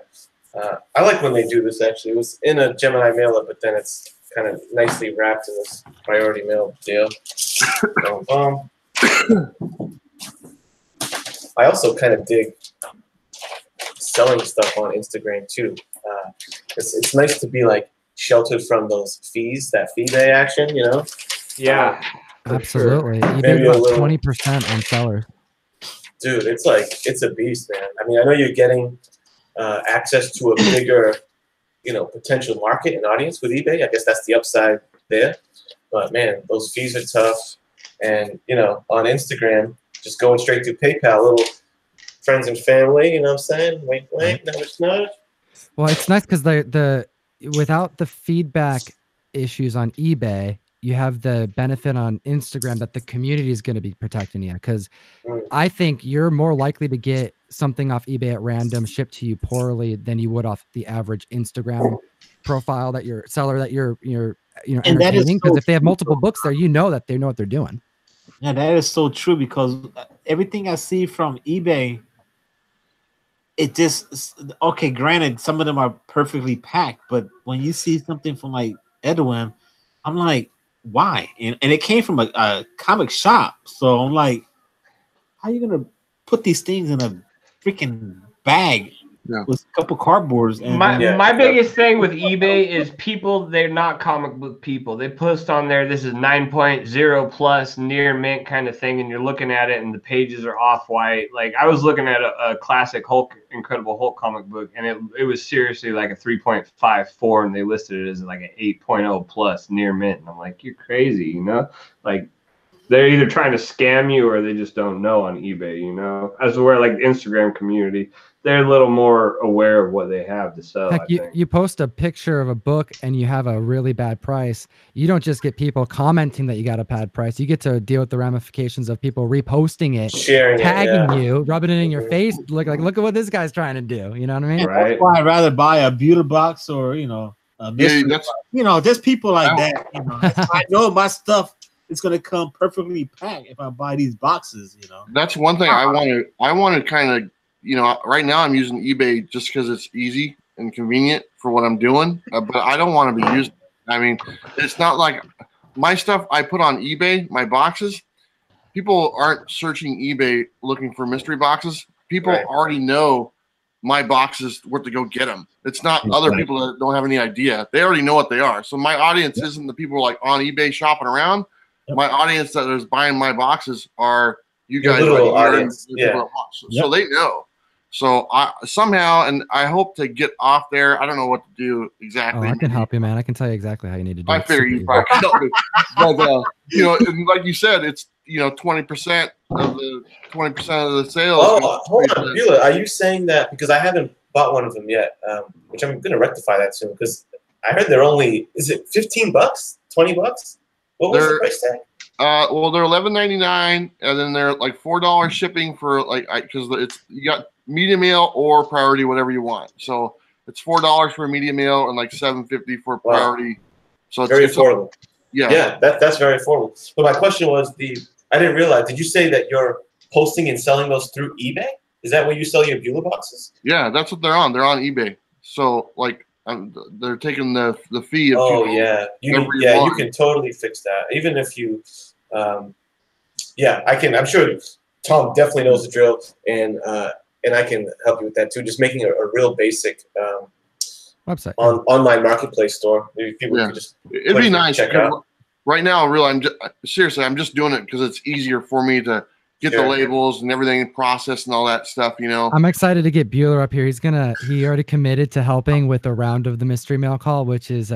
I like when they do this. Actually, it was in a Gemini mailer, but then it's kind of nicely wrapped in this priority mail deal. I also kind of dig selling stuff on Instagram too. It's nice to be like sheltered from those fees, that fee day action, Yeah, absolutely. Sure. You maybe about 20% on sellers. Dude, it's a beast, man. I mean, I know you're getting access to a bigger, potential market and audience with eBay. I guess that's the upside there. But man, those fees are tough. And on Instagram, just going straight to PayPal, little friends and family, you know what I'm saying? Wink, wink, nudge, nudge. Well, it's nice because the without the feedback issues on eBay, you have the benefit on Instagram that the community is going to be protecting you. Because I think you're more likely to get something off eBay at random shipped to you poorly than you would off the average Instagram profile that your seller that you're entertaining. Because if they have multiple books there, that they know what they're doing. Yeah, that is so true because everything I see from eBay, it just granted, some of them are perfectly packed, but when you see something from like Edwin, I'm like, why? And it came from a comic shop, so I'm like, how are you gonna put these things in a freaking bag with a couple cardboards? And my biggest thing with eBay is they're not comic book people. They post on there, this is 9.0 plus near mint kind of thing, and you're looking at it and the pages are off-white. Like I was looking at a classic Incredible Hulk comic book, and it was seriously like a 3.54, and they listed it as like an 8.0 plus near mint. And I'm like, you're crazy, Like they're either trying to scam you or they just don't know on eBay, As where like the Instagram community, they're a little more aware of what they have to sell. Heck, you post a picture of a book and you have a really bad price. You don't just get people commenting that you got a bad price. You get to deal with the ramifications of people reposting it, sharing tagging you, rubbing it in your face. Look at what this guy's trying to do. You know what I mean? Right. That's why I'd rather buy a beauty box or a mystery box. Just people like that. I know my stuff is gonna come perfectly packed if I buy these boxes. That's one thing I want to kind of. Right now I'm using eBay just because it's easy and convenient for what I'm doing, but I don't want to be used. I mean, it's not like my stuff I put on eBay, my boxes. People aren't searching eBay looking for mystery boxes. People already know my boxes were to go get them. It's not other people that don't have any idea. They already know what they are. So my audience isn't the people like on eBay shopping around. My audience that is buying my boxes are you guys right here. So they know. So I somehow, and I hope to get off there. I don't know what to do exactly. Oh, I can help you, man. I can tell you exactly how you need to do it. I figure you probably can help me. But you know, like you said, it's 20% of the sales. Oh, hold on, Beulah, are you saying that because I haven't bought one of them yet, which I'm going to rectify that soon because I heard they're only, is it $15, $20? What was the price tag? Well, they're $11.99, and then they're like $4 shipping for because it's you got medium mail or priority, whatever you want. So it's $4 for a medium mail and like $7.50 for priority. So it's very affordable. Yeah, that's very affordable. But my question was I didn't realize. Did you say that you're posting and selling those through eBay? Is that where you sell your Beulah boxes? Yeah, that's what they're on. They're on eBay. So like they're taking the fee. Of you can totally fix that. Even if you, I can. I'm sure Tom definitely knows the drill, and I can help you with that too. Just making a real basic website online marketplace store. Maybe people can just it'd be nice. Check out. Right now, I'm just doing it because it's easier for me to get the labels and everything processed and all that stuff, I'm excited to get Beulah up here. He already committed to helping with a round of the mystery mail call, which is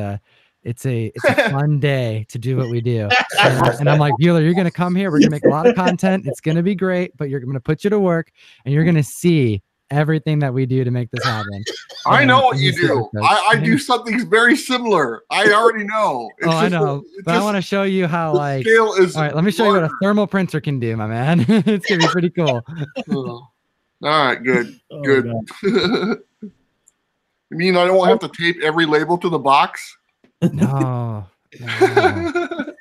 it's a fun day to do what we do. And I'm like, Beulah, you're going to come here. We're going to make a lot of content. It's going to be great, but you're going to put you to work and you're going to see everything that we do to make this happen. I know what you do. I do something very similar. I already know. I know. But I want to show you how scale is all right, let me show you what a thermal printer can do, my man. It's going to be pretty cool. All right, good. Good. You mean I don't have to tape every label to the box? No.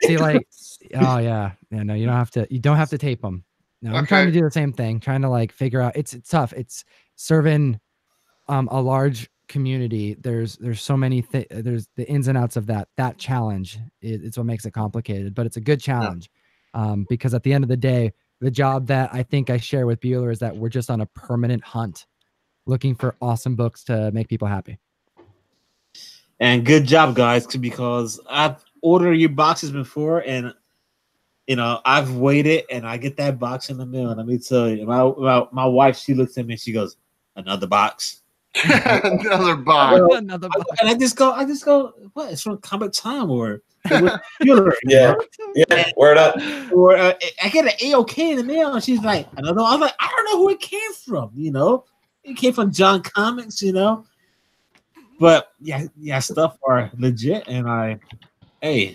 See, no, you don't have to tape them. No, I'm trying to do the same thing, trying to figure out. It's tough. It's serving a large community. There's so many there's the ins and outs of that challenge. It's what makes it complicated, but it's a good challenge because at the end of the day, the job that I think I share with Beulah is that we're just on a permanent hunt, looking for awesome books to make people happy. And good job, guys, because I've ordered your boxes before, and I've waited, and I get that box in the mail. And let me tell you, my wife, she looks at me and she goes, "Another box." Another box. Another box. And I just go, what? It's from Comic Time or yeah, word up. Or I get an AOK in the mail, and she's like, another. I was like, I don't know who it came from. It came from John Comics. But yeah, stuff are legit, and I have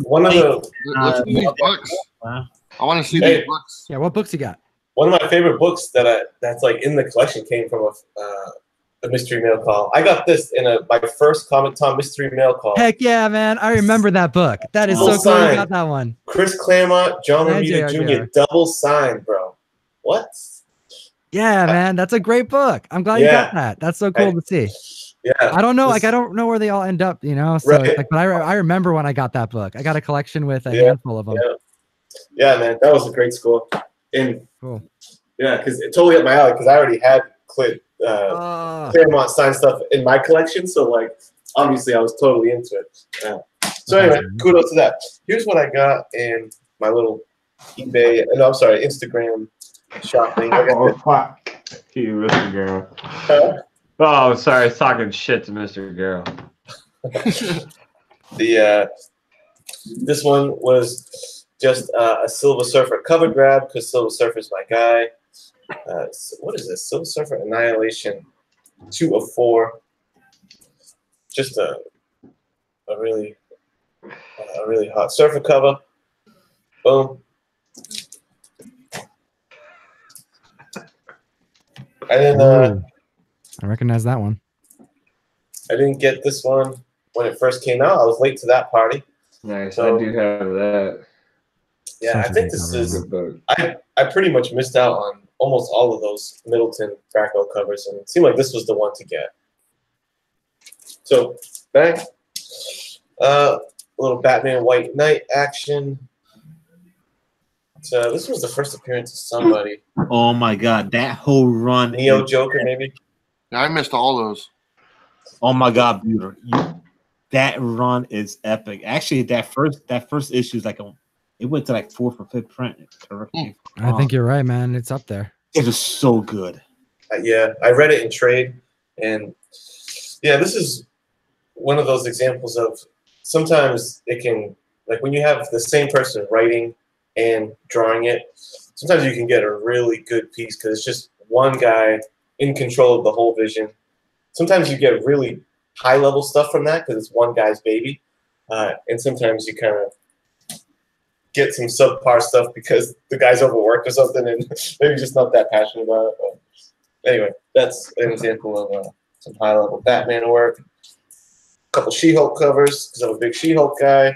one of the books. I want to see these books. Yeah, what books you got? One of my favorite books that's in the collection came from a mystery mail call. I got this in my first Comic Tom mystery mail call. Heck yeah, man! I remember that book. That is so cool. You got that one. Chris Claremont, John Romita Jr. Double signed, bro. What? Yeah, man, that's a great book. I'm glad you got that. That's so cool to see. Yeah, I don't know. I don't know where they all end up. So, right. but I remember when I got that book. I got a collection with a handful of them. Yeah, man, that was a great school. And cool. Yeah, because it totally up my alley. Because I already had Claremont signed stuff in my collection, so obviously I was totally into it. So anyway, kudos to that. Here's what I got in my little eBay. No, I'm sorry, Instagram shopping. You, Mr. Girl. Oh, sorry, I was talking shit to Mr. Girl. This one was just a Silver Surfer cover grab because Silver Surfer's my guy. What is this? Silver Surfer Annihilation 2 of 4. Just a really hot Surfer cover. Boom. And then I recognize that one. I didn't get this one when it first came out. I was late to that party. Nice. So, I do have that. Yeah, I think this is. I pretty much missed out on almost all of those Middleton Bracco covers, and it seemed like this was the one to get. So, bang. A little Batman White Knight action. So this was the first appearance of somebody. Oh my God, that whole run. Neo Joker, maybe. Yeah, I missed all those. Oh my God, Buter. That run is epic. Actually, that first issue is like it went to like 4th or 5th print. Correct me. I think you're right, man. It's up there. It was so good. Yeah, I read it in trade, and yeah, this is one of those examples of sometimes it can, like when you have the same person writing and drawing it, sometimes you can get a really good piece because it's just one guy in control of the whole vision. Sometimes you get really high-level stuff from that because it's one guy's baby, and sometimes you kind of get some subpar stuff because the guy's overworked or something and maybe just not that passionate about it. But anyway, that's an example of some high-level Batman work. A couple She-Hulk covers because I'm a big She-Hulk guy.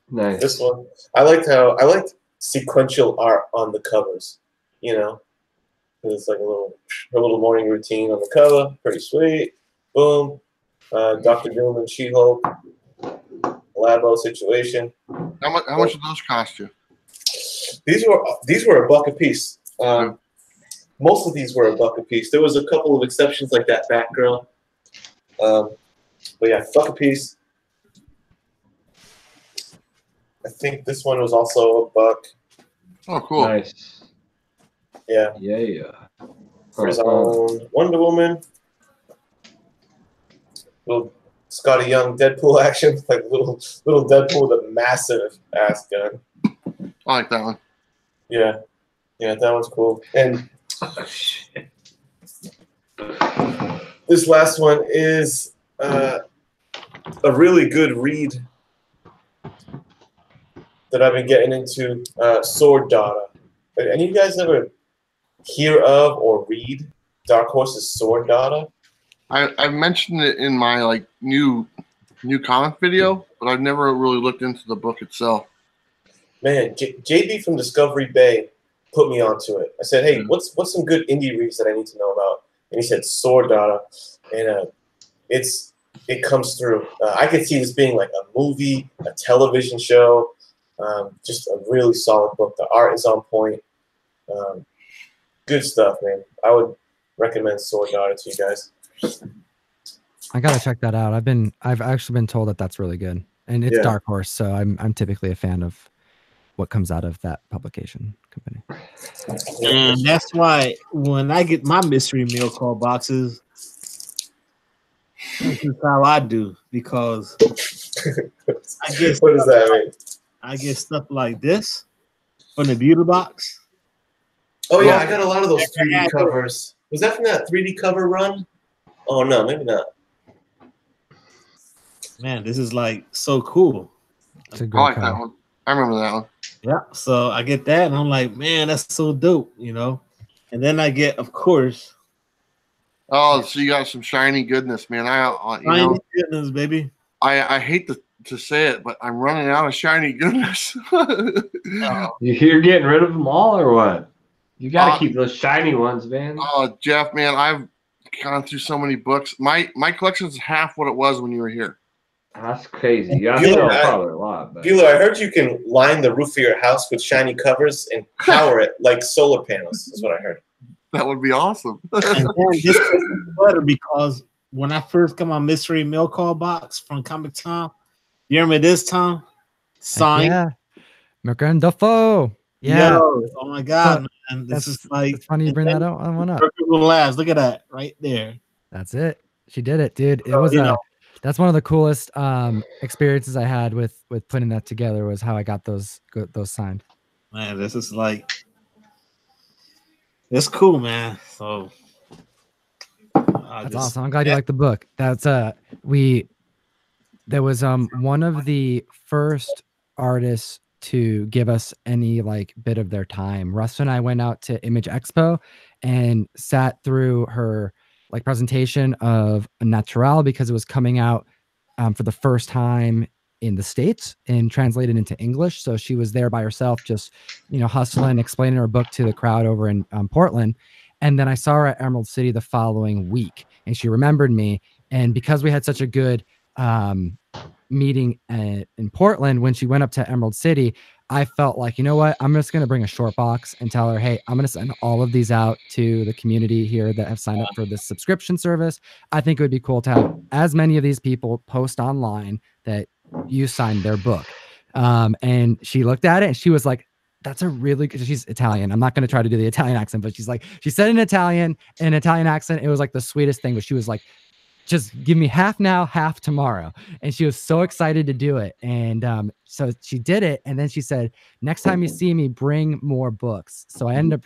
Nice. This one, I liked sequential art on the covers. You know, it's like her little morning routine on the cover, pretty sweet. Boom, Dr. Doom and She-Hulk, Labo situation. How much did those cost you? These were $1 a piece. Most of these were $1 a piece. There was a couple of exceptions like that Batgirl. But yeah, $1 a piece. I think this one was also $1. Oh, cool. Nice. Yeah. Yeah. For his own Wonder Woman. Little Scotty Young Deadpool action, like little Deadpool with a massive ass gun. I like that one. Yeah, that one's cool. And this last one is a really good read that I've been getting into. Sword Daughter. Any of you guys ever hear of or read Dark Horse's Sword Daughter? I've mentioned it in my like new comic video, but I've never really looked into the book itself. Man, JB from Discovery Bay put me onto it. I said, "Hey, what's some good indie reads that I need to know about?" And he said, "Sword Daughter," and it comes through. I could see this being like a movie, a television show, just a really solid book. The art is on point. Good stuff, man. I would recommend Sword Daughter to you guys. I gotta check that out. I've actually been told that that's really good, and it's Dark Horse, so I'm typically a fan of what comes out of that publication company. And that's why when I get my mystery mail call boxes, this is how I do, because I get what does that mean? I get stuff like this from the beauty box. Oh yeah, I got a lot of those 3D covers. Was that from that 3D cover run? Oh no, maybe not. Man, this is like so cool. It's a I like that one. I remember that one. Yeah, so I get that, and I'm like, man, that's so dope, you know. And then I get, of course. Oh, so you got some shiny goodness, man. Shiny goodness, baby. I hate to say it, but I'm running out of shiny goodness. You're getting rid of them all, or what? You got to keep those shiny ones, man. Oh, Jeff, man, I've gone through so many books. My collection is half what it was when you were here. That's crazy. Yeah, probably a lot. Bueller, I heard you can line the roof of your house with shiny covers and power it like solar panels. Is what I heard. That would be awesome. And this is better because when I first got my mystery mail call box from Comic Tom, you remember this, Tom? Signed. Yeah. McGrann Duffo. Yeah. Yo, oh my God, man. This is like. It's funny you bring that one up. Labs. Look at that right there. That's it. She did it, dude. It was that's one of the coolest experiences I had with putting that together, was how I got those signed. Man, this is like, it's cool, man. So that's awesome. I'm glad you like the book. That's there was one of the first artists to give us any like bit of their time. Russ and I went out to Image Expo and sat through her like presentation of Natural, because it was coming out for the first time in the States and translated into English. So she was there by herself, just, hustling, explaining her book to the crowd over in Portland. And then I saw her at Emerald City the following week, and she remembered me. And because we had such a good meeting in Portland, when she went up to Emerald City, I felt like, you know what, I'm just going to bring a short box and tell her, hey, I'm going to send all of these out to the community here that have signed up for this subscription service. I think it would be cool to have as many of these people post online that you signed their book. And she looked at it and she was like, that's a really good, she's Italian. I'm not going to try to do the Italian accent, but she's like, she said in Italian accent. It was like the sweetest thing, but she was like, just give me half now, half tomorrow. And she was so excited to do it. And so she did it. And then she said, next time you see me, bring more books. So we ended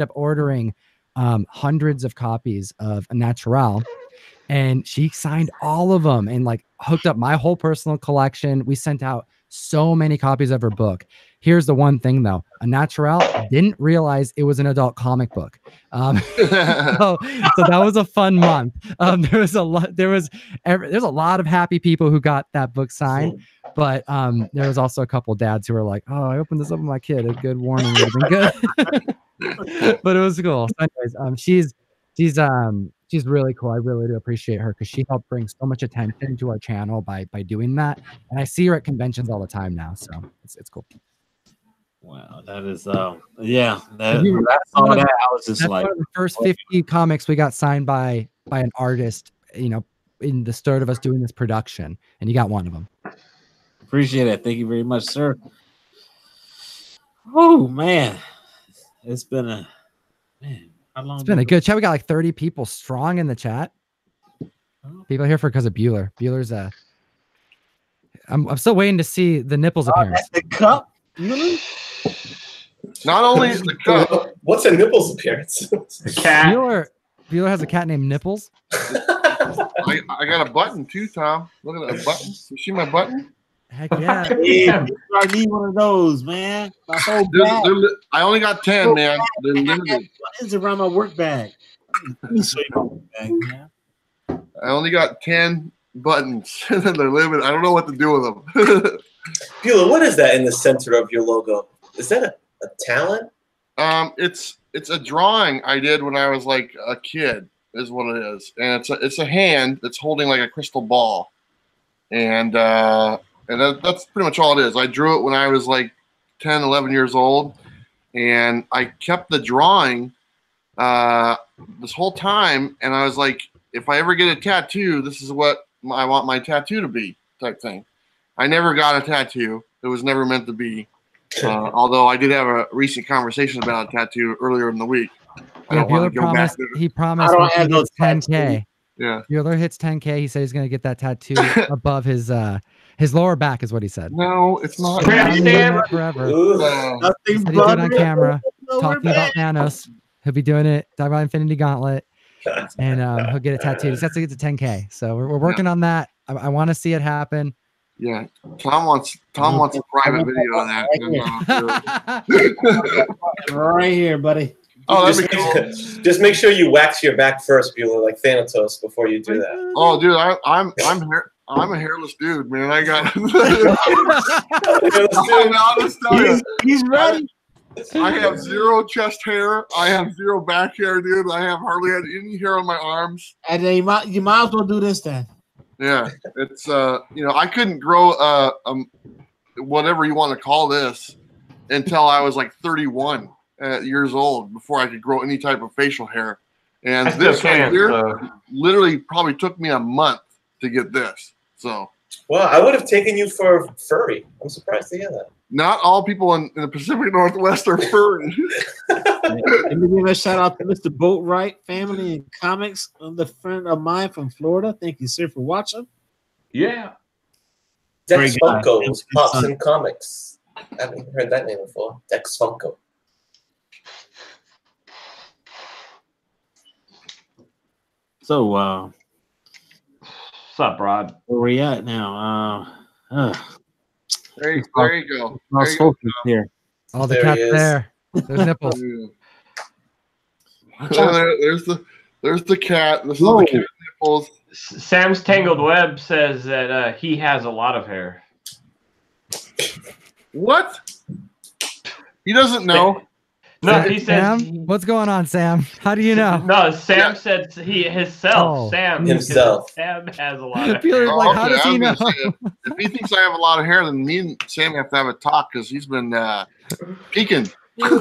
up ordering hundreds of copies of Natural. And she signed all of them and like hooked up my whole personal collection. We sent out so many copies of her book. Here's the one thing though, Natural didn't realize it was an adult comic book. So that was a fun month. There's a lot of happy people who got that book signed, but there was also a couple dads who were like, oh, I opened this up with my kid. A good warning would have been good. But it was cool. So anyways, she's really cool. I really do appreciate her because she helped bring so much attention to our channel by doing that. And I see her at conventions all the time now, so it's cool. Wow, that is yeah. That's all that. I was just like, one of the first 50 comics we got signed by an artist, you know, in the start of us doing this production, and you got one of them. Appreciate it. Thank you very much, sir. Oh man, it's been a man. How long? It's been a good chat. We got like 30 people strong in the chat. People here for because of Bueller. Bueller's I'm still waiting to see the nipples appearance. The cup. Not only is the cup. What's a nipples appearance? The cat. Bueller has a cat named Nipples. I got a button too, Tom. Look at that button. You see my button? Heck yeah. Yeah, I need one of those, man. My whole bag. I only got 10, man. They're limited. What is around my work bag? Let me show you my work bag, man. I only got 10 buttons. They're limited. I don't know what to do with them. Bueller, what is that in the center of your logo? Is that a talent? It's a drawing I did when I was like a kid, is what it is. And it's a hand that's holding like a crystal ball. And that's pretty much all it is. I drew it when I was like 10, 11 years old. And I kept the drawing this whole time. And I was like, if I ever get a tattoo, this is what I want my tattoo to be, type thing. I never got a tattoo. It was never meant to be. Although I did have a recent conversation about a tattoo earlier in the week. He promised when he hits 10K. Yeah. Bueller hits 10K. He said he's going to get that tattoo above his lower back is what he said. No, it's not. Forever. He said he'd do it on camera. Talking about Thanos. He'll be doing it. Talking about Infinity Gauntlet. And he'll get a tattoo. He just has to get to 10K. So we're working on that. I want to see it happen. Yeah, Tom wants a private video on that. Right here, buddy. Oh, that'd be cool. Just make sure you wax your back first, Bueller, like Thanatos, before you do that. Oh, dude, I'm a hairless dude, man. I got. He's ready. I have zero chest hair. I have zero back hair, dude. I have hardly had any hair on my arms. And then you might as well do this then. Yeah, it's I couldn't grow whatever you want to call this until I was like 31 years old before I could grow any type of facial hair. And this right here literally probably took me a month to get this. So, well, I would have taken you for furry. I'm surprised to hear that. Not all people in the Pacific Northwest are furry. Let me give a shout out to Mr. Boatwright family and comics, the friend of mine from Florida. Thank you, sir, for watching. Yeah. Dex Funko's Pops and Comics. I haven't heard that name before. Dex Funko. So, what's up, Rod? Where we at now? There you go. Here. Oh, the cat's there. There's nipples. There's the cat. This is the cat nipples. Sam's Tangled Web says that he has a lot of hair. What? He doesn't know. No, he Sam? says. What's going on, Sam? How do you know? No, Sam said himself. Oh, Sam himself. Sam has a lot of Peter's hair. like, how does he know? If he thinks I have a lot of hair, then me and Sam have to have a talk because he's been peeking. What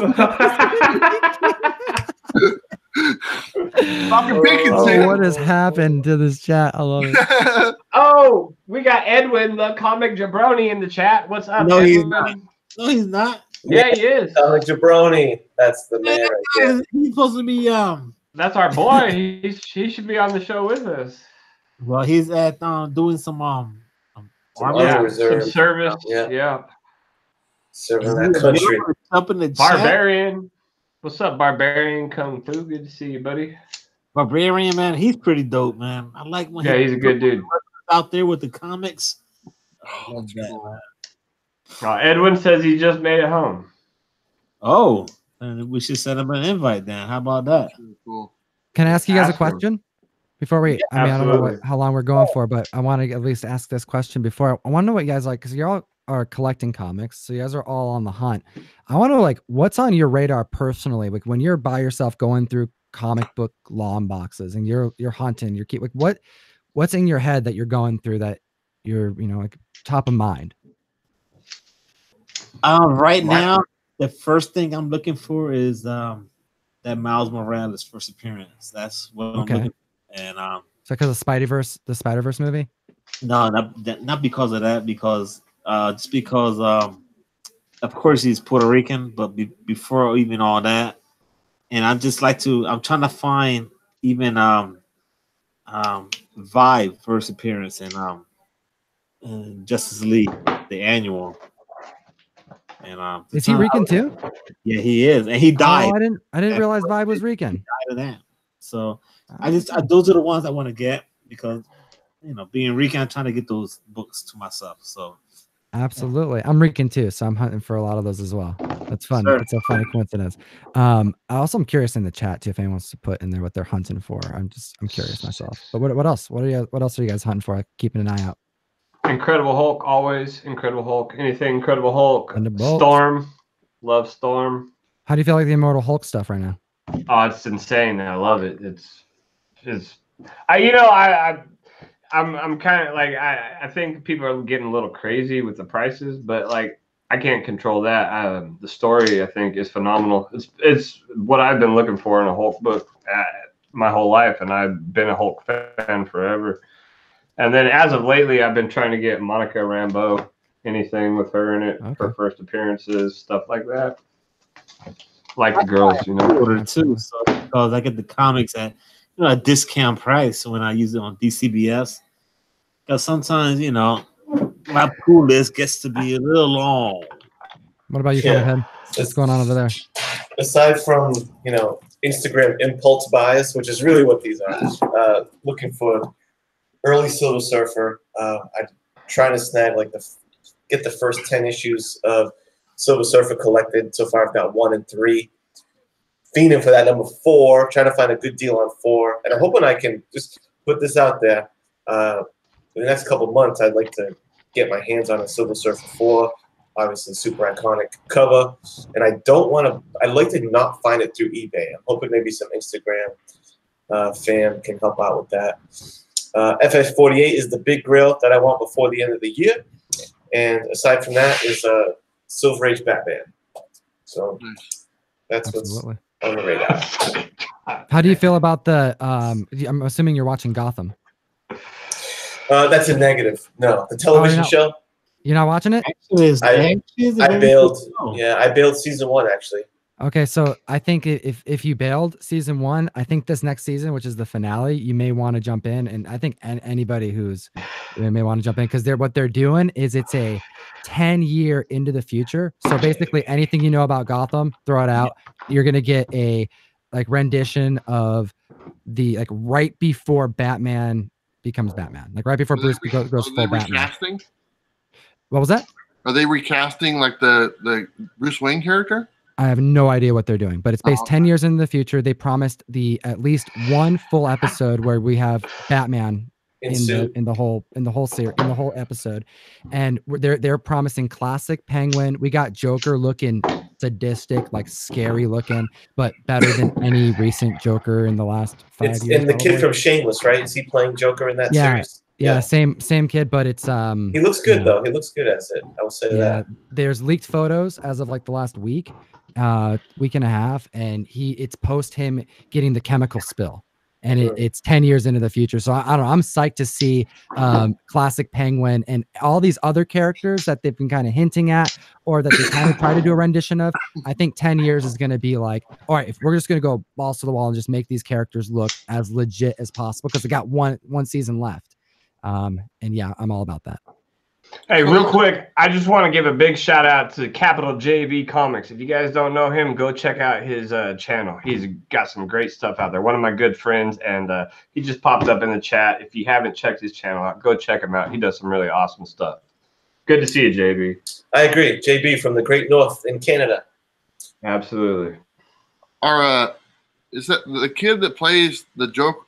has happened to this chat? I love it. Oh, we got Edwin, the comic jabroni, in the chat. What's up, No, Edwin? he's not. No, he's not. Yeah, he is. Comic jabroni. That's the man right there. He's supposed to be That's our boy. He should be on the show with us. Well, he's at doing some Army some service. Yeah. Serving that country. Up in the Barbarian. Chat. What's up, Barbarian Kung Fu? Good to see you, buddy. Barbarian, man, he's pretty dope, man. I like when he's a good dude. Out there with the comics. Oh, that's cool. Edwin says he just made it home. Oh, and we should set him an invite then. How about that? Cool. Can I ask you guys a question before we? I mean, absolutely. I don't know how long we're going for, but I want to at least ask this question before. I want to know what you guys like because you all are collecting comics, so you guys are all on the hunt. I want to know, like, what's on your radar personally, like when you're by yourself going through comic book long boxes and you're hunting, you're like what's in your head that you're going through that you're like top of mind. Right now, the first thing I'm looking for is that Miles Morales first appearance. That's what I'm looking for. And so because of the Spider-Verse movie? No, not because of that. Because just because of course he's Puerto Rican, but before even all that, and I'm trying to find even Vibe first appearance in Justice League, the annual. And is he Rican too? Yeah, he is, and he died. Oh, I didn't realize Vibe was Rican. He died of that. So those are the ones I want to get because being Rican, I'm trying to get those books to myself. So absolutely, I'm Rican too, so I'm hunting for a lot of those as well. That's fun. Sure. It's a funny coincidence. I'm curious in the chat too if anyone wants to put in there what they're hunting for. I'm curious myself. But what else? What else are you guys hunting for? Keeping an eye out. Incredible Hulk, always Incredible Hulk. Anything Incredible Hulk. Storm, love Storm. How do you feel like the Immortal Hulk stuff right now? Oh, it's insane. I love it. I'm kind of like I think people are getting a little crazy with the prices, but like I can't control that. The story I think is phenomenal. It's what I've been looking for in a Hulk book my whole life, and I've been a Hulk fan forever. And then as of lately, I've been trying to get Monica Rambeau, anything with her in it, her first appearances, stuff like that. Like the girls, Order too, so because I get the comics at a discount price when I use it on DCBS. Because sometimes my pool list gets to be a little long. What about you, Head? What's going on over there? Aside from Instagram impulse buys, which is really what these are, looking for early Silver Surfer. I'm trying to snag get the first 10 issues of Silver Surfer collected. So far, I've got 1 and 3. Fiending for that number 4. Trying to find a good deal on 4, and I'm hoping I can just put this out there. In the next couple of months, I'd like to get my hands on a Silver Surfer 4. Obviously, super iconic cover, and I'd like to not find it through eBay. I'm hoping maybe some Instagram fam can help out with that. FS48 is the big grill that I want before the end of the year. And aside from that is Silver Age Batman. So that's what's on the radar. How do you feel about the I'm assuming you're watching Gotham. That's a negative. No, the television show. You're not watching it? I bailed. Yeah, I bailed season 1 actually. Okay, so I think if you bailed season 1, I think this next season, which is the finale, you may want to jump in, and I think anybody may want to jump in because what they're doing is it's a 10-year into the future. So basically, anything you know about Gotham, throw it out. You're gonna get a rendition of the right before Batman becomes Batman, right before Bruce goes full Batman. Recasting? What was that? Are they recasting the Bruce Wayne character? I have no idea what they're doing, but it's based 10 years into the future. They promised at least 1 full episode where we have Batman in the whole episode, and they're promising classic Penguin. We got Joker looking sadistic, like scary looking, but better than any recent Joker in the last 5 years. And the kid from Shameless, right? Is he playing Joker in that series? Yeah, same kid, but it's he looks good though. He looks good as it. I will say that. There's leaked photos as of like the last week and a half, and it's post him getting the chemical spill. And it's 10 years into the future. So I don't know. I'm psyched to see classic Penguin and all these other characters that they've been kind of hinting at or that they kind of try to do a rendition of. I think 10 years is going to be like, all right, if we're just going to go balls to the wall and just make these characters look as legit as possible because they got one season left. And yeah, I'm all about that. Hey, real quick, I just want to give a big shout out to Capital JV Comics. If you guys don't know him, go check out his channel. He's got some great stuff out there. One of my good friends, and he just popped up in the chat. If you haven't checked his channel out, go check him out. He does some really awesome stuff. Good to see you, JB. I agree. JB from the Great North in Canada. Absolutely. Is that the kid that plays the Joker?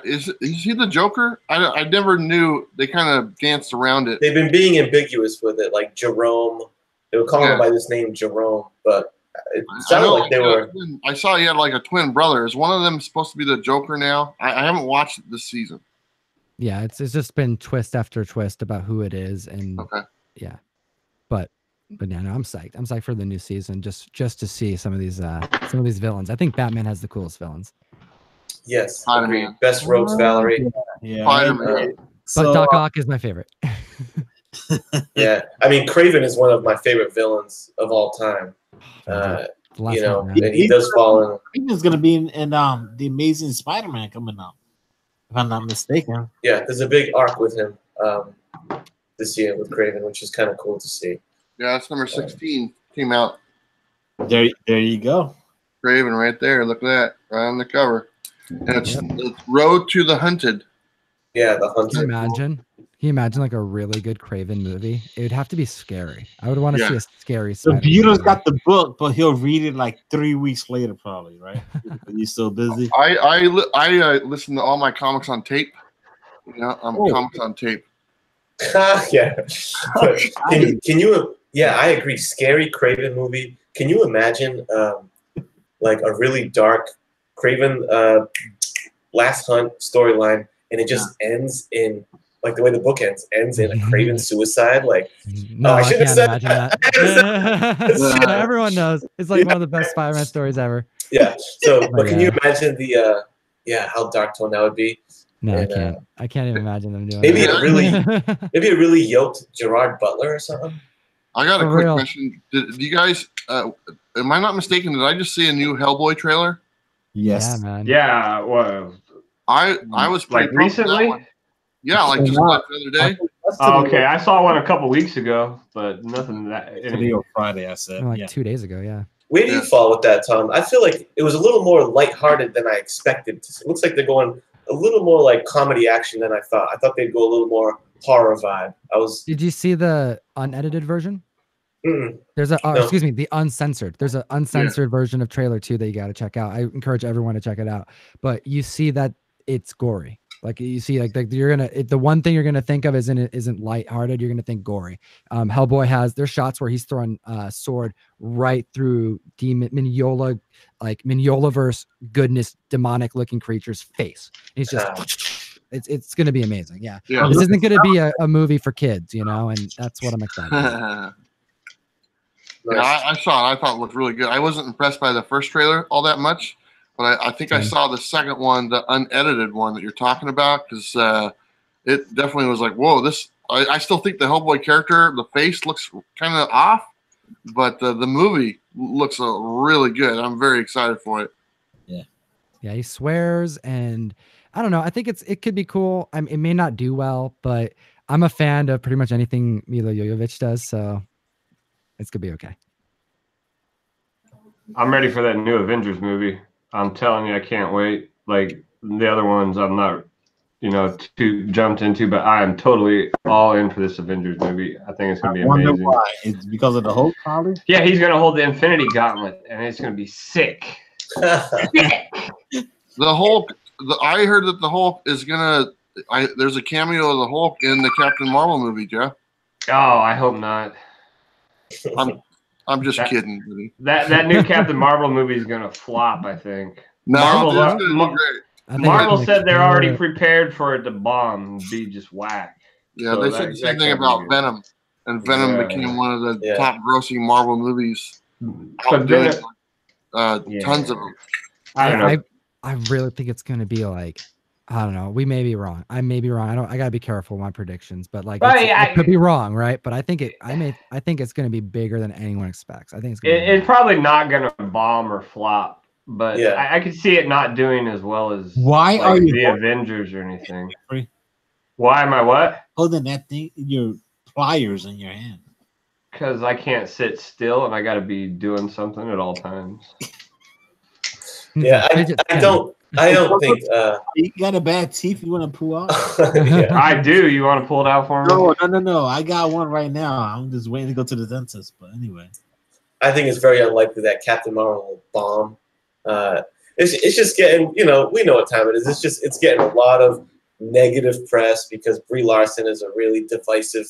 Is he the Joker? I never knew. They kind of danced around it. They've been being ambiguous with it, like Jerome. They were calling him by this name, Jerome, but it sounded like they were. I saw he had like a twin brother. Is one of them supposed to be the Joker now? I haven't watched it this season. Yeah, it's just been twist after twist about who it is, and yeah, but yeah, no, I'm psyched. I'm psyched for the new season, just to see some of these villains. I think Batman has the coolest villains. Yes, Spider-Man. Best Rogues Gallery. Yeah, Spider-Man. But Doc Ock is my favorite. Yeah, I mean, Kraven is one of my favorite villains of all time. You know, and he does fall in. Kraven's gonna be in the Amazing Spider-Man coming up, if I'm not mistaken. Yeah, there's a big arc with him this year with Kraven, which is kind of cool to see. Yeah, that's number 16 came out. There you go. Kraven right there. Look at that, right on the cover. And it's Road to the Hunted. Yeah, the Hunted. Can you imagine like a really good Kraven movie? It would have to be scary. I would want to see a scary. So Buto's got the book, but he'll read it like 3 weeks later, probably, right? You're still busy. I listen to all my comics on tape. Yeah, I'm comics on tape. Yeah. Can you? Yeah, I agree. Scary Kraven movie. Can you imagine like a really dark Kraven Last Hunt storyline, and it just ends in like the way the book ends in a Kraven suicide? Like, no, I can't imagine that. Everyone knows it's like one of the best Spider-Man stories ever. Yeah. So, but can you imagine the how dark tone that would be? No, I can't. I can't even imagine them doing maybe that. Maybe a really yoked Gerard Butler or something. I got a quick question. Did you guys? Am I not mistaken? Did I just see a new Hellboy trailer? Yes. Yeah, man. Yeah. Well, I was like recently. Yeah, like just like the other day. Oh, okay, I saw one a couple weeks ago, but nothing that. Today or Friday, I said. Like 2 days ago, yeah. Where do you fall with that, Tom? I feel like it was a little more lighthearted than I expected. It looks like they're going a little more like comedy action than I thought. I thought they'd go a little more horror vibe. Did you see the unedited version? Mm-mm. There's excuse me, the uncensored. There's an uncensored version of trailer 2 that you got to check out. I encourage everyone to check it out. But you see that it's gory. Like you see, like you're gonna. The one thing you're gonna think of isn't lighthearted. You're gonna think gory. Hellboy there's shots where he's throwing a sword right through Mignola, like Mignolaverse goodness, demonic looking creature's face. He's just. It's gonna be amazing. Yeah. This isn't gonna be a movie for kids, you know, and that's what I'm excited about. Yeah, I saw it. I thought it looked really good. I wasn't impressed by the first trailer all that much. But I think I saw the second one, the unedited one that you're talking about, because it definitely was like, whoa, this. I still think the Hellboy character, the face looks kind of off, but the movie looks really good. I'm very excited for it. Yeah, he swears, and I don't know. I think it could be cool. I mean, it may not do well, but I'm a fan of pretty much anything Mila Jovovich does, so it's gonna be okay. I'm ready for that new Avengers movie. I'm telling you, I can't wait. Like the other ones, I'm not, too jumped into, but I am totally all in for this Avengers movie. I think it's going to be amazing. Why? It's because of the Hulk, probably? Yeah, he's going to hold the Infinity Gauntlet, and it's going to be sick. The Hulk, I heard that the Hulk is going to, there's a cameo of the Hulk in the Captain Marvel movie, Jeff. Oh, I hope not. I'm just kidding, buddy. That new Captain Marvel movie is gonna flop, I think. No, Marvel said they're already prepared for it to bomb and be just whack. Yeah, so they said the same thing about Venom, and Venom became one of the top grossing Marvel movies. But Venom, tons of them. I don't know. I really think it's gonna be like, I don't know. We may be wrong. I may be wrong. I gotta be careful with my predictions, but like it could be wrong, right? But I think it's gonna be bigger than anyone expects. I think it's probably not gonna bomb or flop. But I could see it not doing as well as are you the Avengers or anything. Why am I what? Holding that thing, your pliers in your hand. Because I can't sit still and I got to be doing something at all times. Yeah, I don't think you got a bad teeth you want to pull out. I do. You want to pull it out for me? No. I got one right now. I'm just waiting to go to the dentist. But anyway, I think it's very unlikely that Captain Marvel will bomb. It's just getting, we know what time it is. It's getting a lot of negative press because Brie Larson is a really divisive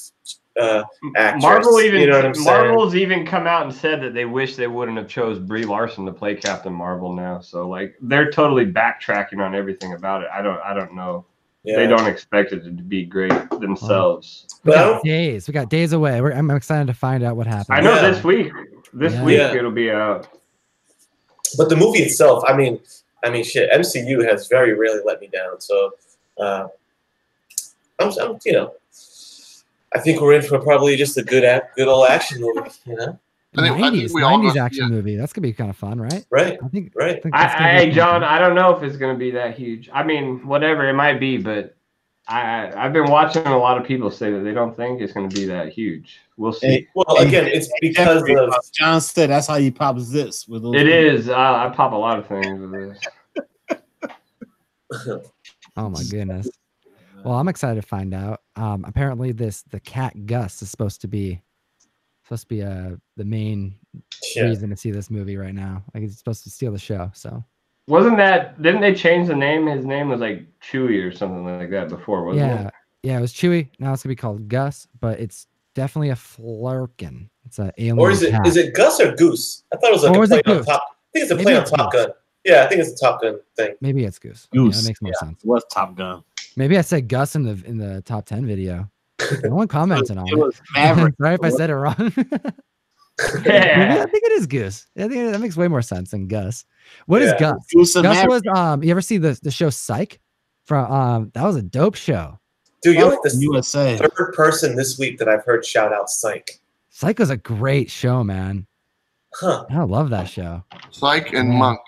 actress. Marvel's even come out and said that they wish they wouldn't have chose Brie Larson to play Captain Marvel now. So like they're totally backtracking on everything about it. I don't know. Yeah. They don't expect it to be great themselves. We got days away. I'm excited to find out what happens. I know this week. This week it'll be out. But the movie itself, I mean, shit. MCU has very rarely let me down. So, I think we're in for probably just a good old action movie. I think 90s action movie. That's gonna be kind of fun, right? Right. I think. Hey, John, I don't know if it's gonna be that huge. I mean, whatever it might be, but I've been watching a lot of people say that they don't think it's gonna be that huge. We'll see. Well, again, it's because of John said that's how you pop this with those. It is. I pop a lot of things with this. Oh my goodness. Well, I'm excited to find out. Apparently, the cat Gus is supposed to be the main reason to see this movie right now. Like he's supposed to steal the show. So didn't they change the name? His name was like Chewy or something like that before, wasn't it? Yeah, it was Chewy. Now it's gonna be called Gus, but it's definitely a Flurkin. It's an alien. Or is it Gus or Goose? I thought it was like a play on Top. I think it's a play on Top Gun. Yeah, I think it's a Top Gun thing. Maybe it's Goose. Yeah, that makes more sense. What's Top Gun? Maybe I said Gus in the top 10 video. No one commented on it. Sorry if I said it wrong. Maybe I think it is Goose. I think that makes way more sense than Gus. What is Gus? Gus was you ever see the show Psych? From that was a dope show. Dude, you're like the third person this week that I've heard shout out Psych. Psych was a great show, man. Huh. I love that show. Psych and Monk.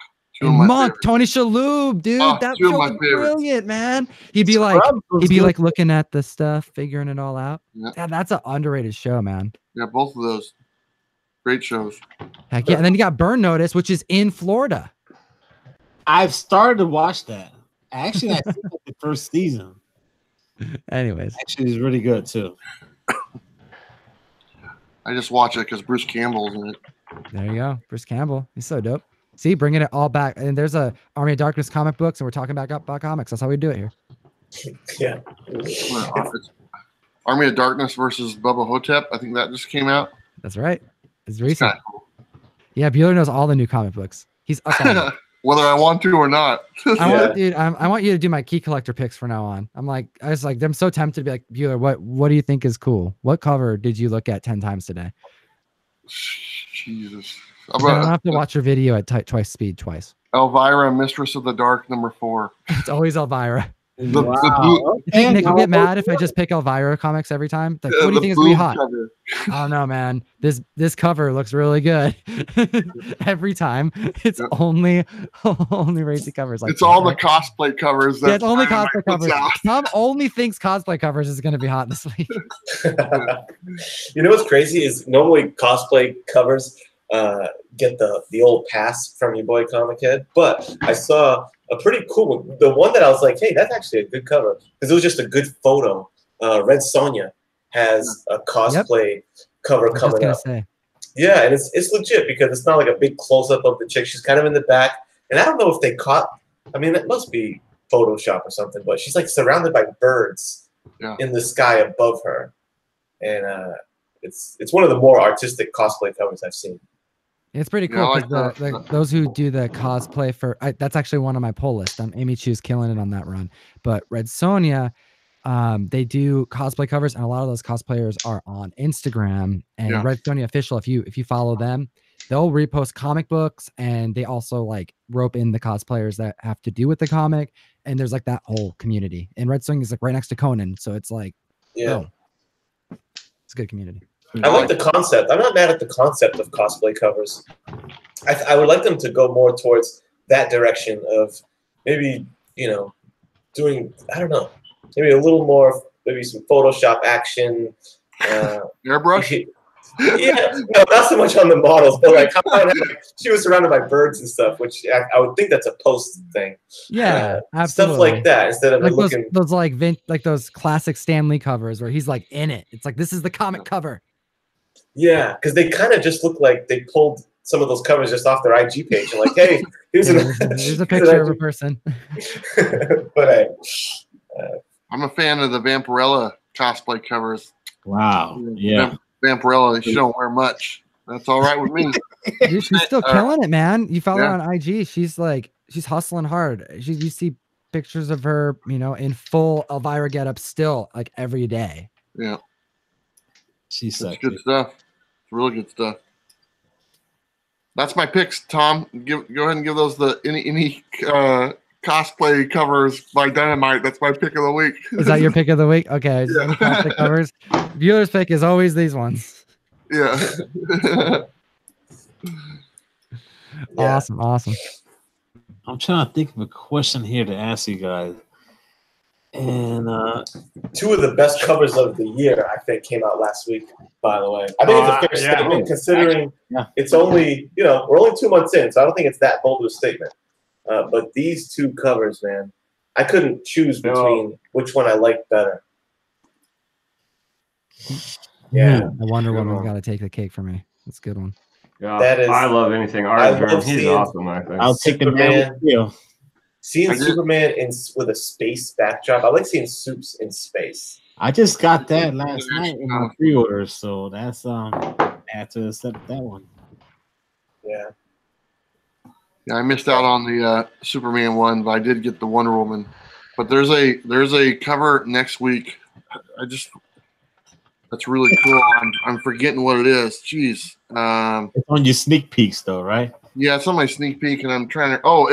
Monk, Tony Shalhoub, dude, that show was brilliant, man. He'd be like looking at the stuff, figuring it all out. Yeah, that's an underrated show, man. Yeah, both of those great shows. Heck yeah, and then you got Burn Notice, which is in Florida. I've started to watch that. Actually, I think the first season. Anyways, actually, it's really good too. I just watch it because Bruce Campbell's in it. There you go, Bruce Campbell. He's so dope. See, bringing it all back. And there's a Army of Darkness comic books, and we're talking about comics. That's how we do it here. Yeah. Army of Darkness versus Bubba Hotep. I think that just came out. That's right. It's recent. Cool. Yeah, Bueller knows all the new comic books. He's up on it. Whether I want to or not. I want you to do my key collector picks from now on. I'm so tempted to be like, Bueller, what do you think is cool? What cover did you look at 10 times today? Jesus. I don't have to watch your video at twice speed twice. Elvira, Mistress of the Dark, #4. It's always Elvira. Wow. You think Nick will get mad if I just pick Elvira comics every time? Like, what do you think is gonna be hot? Cover. I don't know, man. This cover looks really good every time. It's only racy covers. Like it's all the cosplay covers. It's only cosplay covers. Tom only thinks cosplay covers is gonna be hot this week. You know what's crazy is normally cosplay covers get the old pass from your boy Comic Head, but I saw a pretty cool one. The one that I was like, hey, that's actually a good cover because it was just a good photo. Red Sonja has a cosplay cover coming up. Yeah, and it's legit because it's not like a big close up of the chick. She's kind of in the back, and I don't know if they caught. I mean, it must be Photoshop or something, but she's like surrounded by birds in the sky above her, and it's one of the more artistic cosplay covers I've seen. It's pretty cool because those who do the cosplay for that's actually one on my pull list. Amy Chu's killing it on that run. But Red Sonja, they do cosplay covers, and a lot of those cosplayers are on Instagram. And Red Sonja official, if you follow them, they'll repost comic books, and they also like rope in the cosplayers that have to do with the comic. And there's like that whole community. And Red Sonja is like right next to Conan, so it's like, boom. It's a good community. I like the concept. I'm not mad at the concept of cosplay covers. I would like them to go more towards that direction of maybe, doing, I don't know, maybe a little more, maybe some Photoshop action. Airbrush? Yeah, no, not so much on the models, but like, she was surrounded by birds and stuff, which I would think that's a post thing. Yeah, absolutely. Stuff like that instead of like those like those classic Stan Lee covers where he's like in it. It's like this is the comic cover. Yeah, because they kind of just look like they pulled some of those covers just off their IG page and like, hey, here's a picture of a person. But I'm a fan of the Vampirella cosplay covers. Wow. Yeah. Vampirella, she don't wear much. That's all right with me. Dude, she's still killing it, man. You follow her on IG. She's hustling hard. You see pictures of her, in full Elvira getup still like every day. Yeah. She's good stuff. It's really good stuff. That's my picks, Tom. Go ahead and give those any cosplay covers by Dynamite. That's my pick of the week. Is that your pick of the week? Okay. Any cosplay covers. Viewer's pick is always these ones. Yeah. Awesome. I'm trying to think of a question here to ask you guys. And two of the best covers of the year, I think, came out last week, by the way. I think it's a fair statement considering it's only, we're only 2 months in, so I don't think it's that bold of a statement. But these two covers, man, I couldn't choose between which one I liked better. Yeah. I Wonder Woman's got to take the cake for me. That's a good one. Yeah, I love anything Art. He's awesome, I think. I'll take the man with you. Seeing Superman with a space backdrop, I like seeing Supes in space. I just got that last night in my pre-order, so that's I have to accept that one. Yeah. Yeah, I missed out on the Superman one, but I did get the Wonder Woman. But there's a cover next week. That's really cool. I'm forgetting what it is. Jeez. It's on your sneak peeks though, right? Yeah, it's on my sneak peek, and I'm trying to.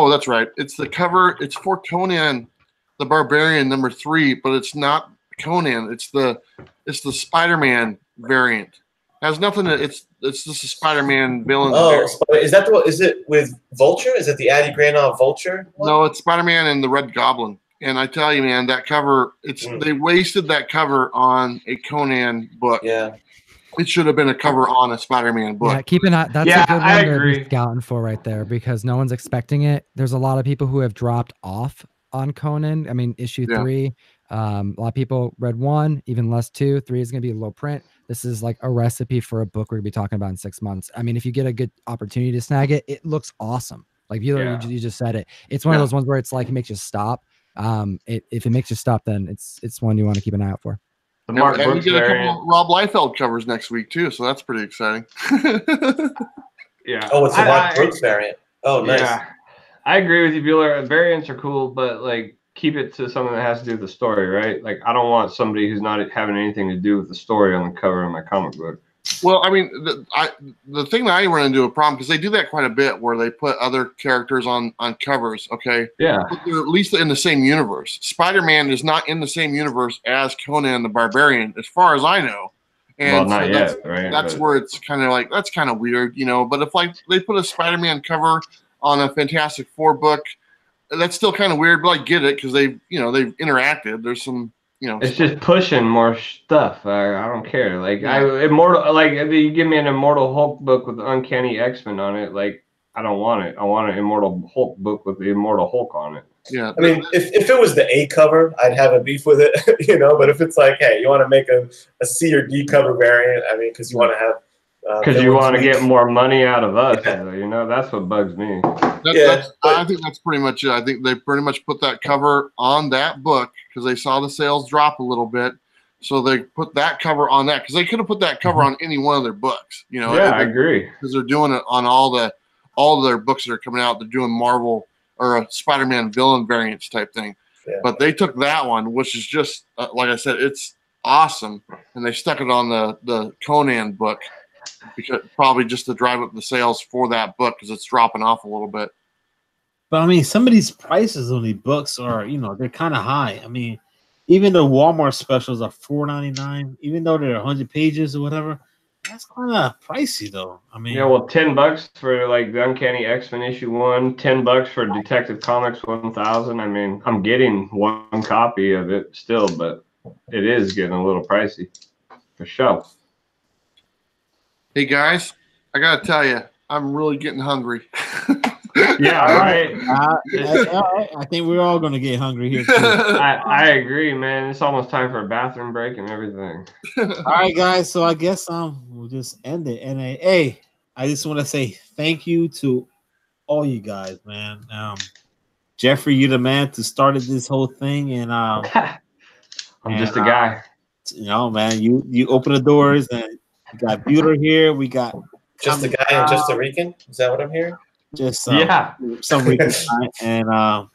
That's right. It's the cover. It's for Conan, the Barbarian #3, but it's not Conan. It's the Spider-Man variant. It has nothing to. It's just a Spider-Man villain. Oh, is that is it with Vulture? Is it the Adi Granoff Vulture one? No, it's Spider-Man and the Red Goblin. And I tell you, man, that cover. They wasted that cover on a Conan book. Yeah. It should have been a cover on a Spider-Man book. Yeah, keep an eye. That's a good one to be scouting for right there because no one's expecting it. There's a lot of people who have dropped off on Conan. I mean, issue 3. A lot of people read 1, even less 2. 3 is going to be low print. This is like a recipe for a book we're going to be talking about in 6 months. I mean, if you get a good opportunity to snag it, it looks awesome. Like you just said it. It's one of those ones where it's like it makes you stop. If it makes you stop, then it's one you want to keep an eye out for. And we get a couple of Rob Liefeld covers next week too, so that's pretty exciting. Yeah. Oh, it's a Mark Brooks variant. Oh, nice. Yeah. I agree with you, Bueller. Variants are cool, but like keep it to something that has to do with the story, right? Like I don't want somebody who's not having anything to do with the story on the cover of my comic book. Well, I mean, the thing that I run into a problem because they do that quite a bit where they put other characters on covers. Okay, yeah, but they're at least in the same universe. Spider-Man is not in the same universe as Conan the Barbarian, as far as I know. And well, not yet, right? That's where it's kind of like that's kind of weird, But if like they put a Spider-Man cover on a Fantastic Four book, that's still kind of weird. But I get it because they've interacted. There's some. It's just pushing more stuff. I don't care. Like Immortal. Like if you give me an Immortal Hulk book with Uncanny X-Men on it, like I don't want it. I want an Immortal Hulk book with the Immortal Hulk on it. Yeah. I mean, if it was the A cover, I'd have a beef with it, But if it's like, hey, you want to make a C or D cover variant, I mean, because you want to have. Because you want to get more money out of us, that's what bugs me. I think that's pretty much it. I think they pretty much put that cover on that book because they saw the sales drop a little bit. So they put that cover on that because they could have put that cover on any one of their books. You know, yeah, I agree, because they're doing it on all their books that are coming out. They're doing Marvel or a Spider-Man villain variants type thing. Yeah. But they took that one, which is just like I said, it's awesome, and they stuck it on the Conan book because probably just to drive up the sales for that book because it's dropping off a little bit. But I mean, some of these prices on these books are, they're kind of high. I mean, even the Walmart specials are $4.99, even though they're 100 pages or whatever. That's kind of pricey, though. I mean, yeah, well, $10 for like the Uncanny X-Men #1, $10 for Detective Comics 1000. I mean, I'm getting one copy of it still, but it is getting a little pricey for sure. Hey guys, I gotta tell you, I'm really getting hungry. Yeah, right. I think we're all gonna get hungry here too. I agree, man. It's almost time for a bathroom break and everything. All right, guys. So I guess we'll just end it. And hey, I just want to say thank you to all you guys, man. Jeffrey, you're the man to started this whole thing, and I'm just a guy. Man, you open the doors, and we got Buter here. We got just a guy and just a Rican. Is that what I'm hearing? Just some Rican and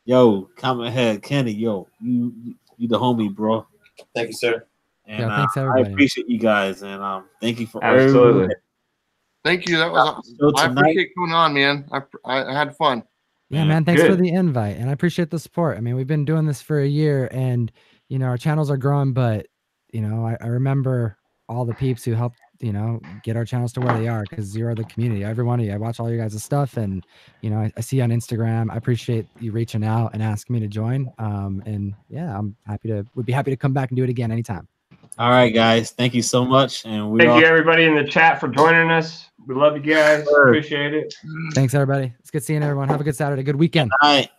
yo, come ahead, Kenny. Yo, you the homie, bro. Thank you, sir. And thanks everybody. I appreciate you guys, and thank you for absolutely. everything. Thank you. That was I appreciate coming on, man. I had fun. Yeah, man. Thanks for the invite, and I appreciate the support. I mean, we've been doing this for a year, and our channels are growing, but I remember all the peeps who helped get our channels to where they are because you're the community. Every one of you, I watch all you guys' stuff, and I see you on Instagram. I appreciate you reaching out and asking me to join. And yeah, would be happy to come back and do it again anytime. All right, guys. Thank you so much, and thank you everybody in the chat for joining us. We love you guys. Appreciate it. Thanks everybody. It's good seeing everyone. Have a good Saturday. Good weekend. Good night.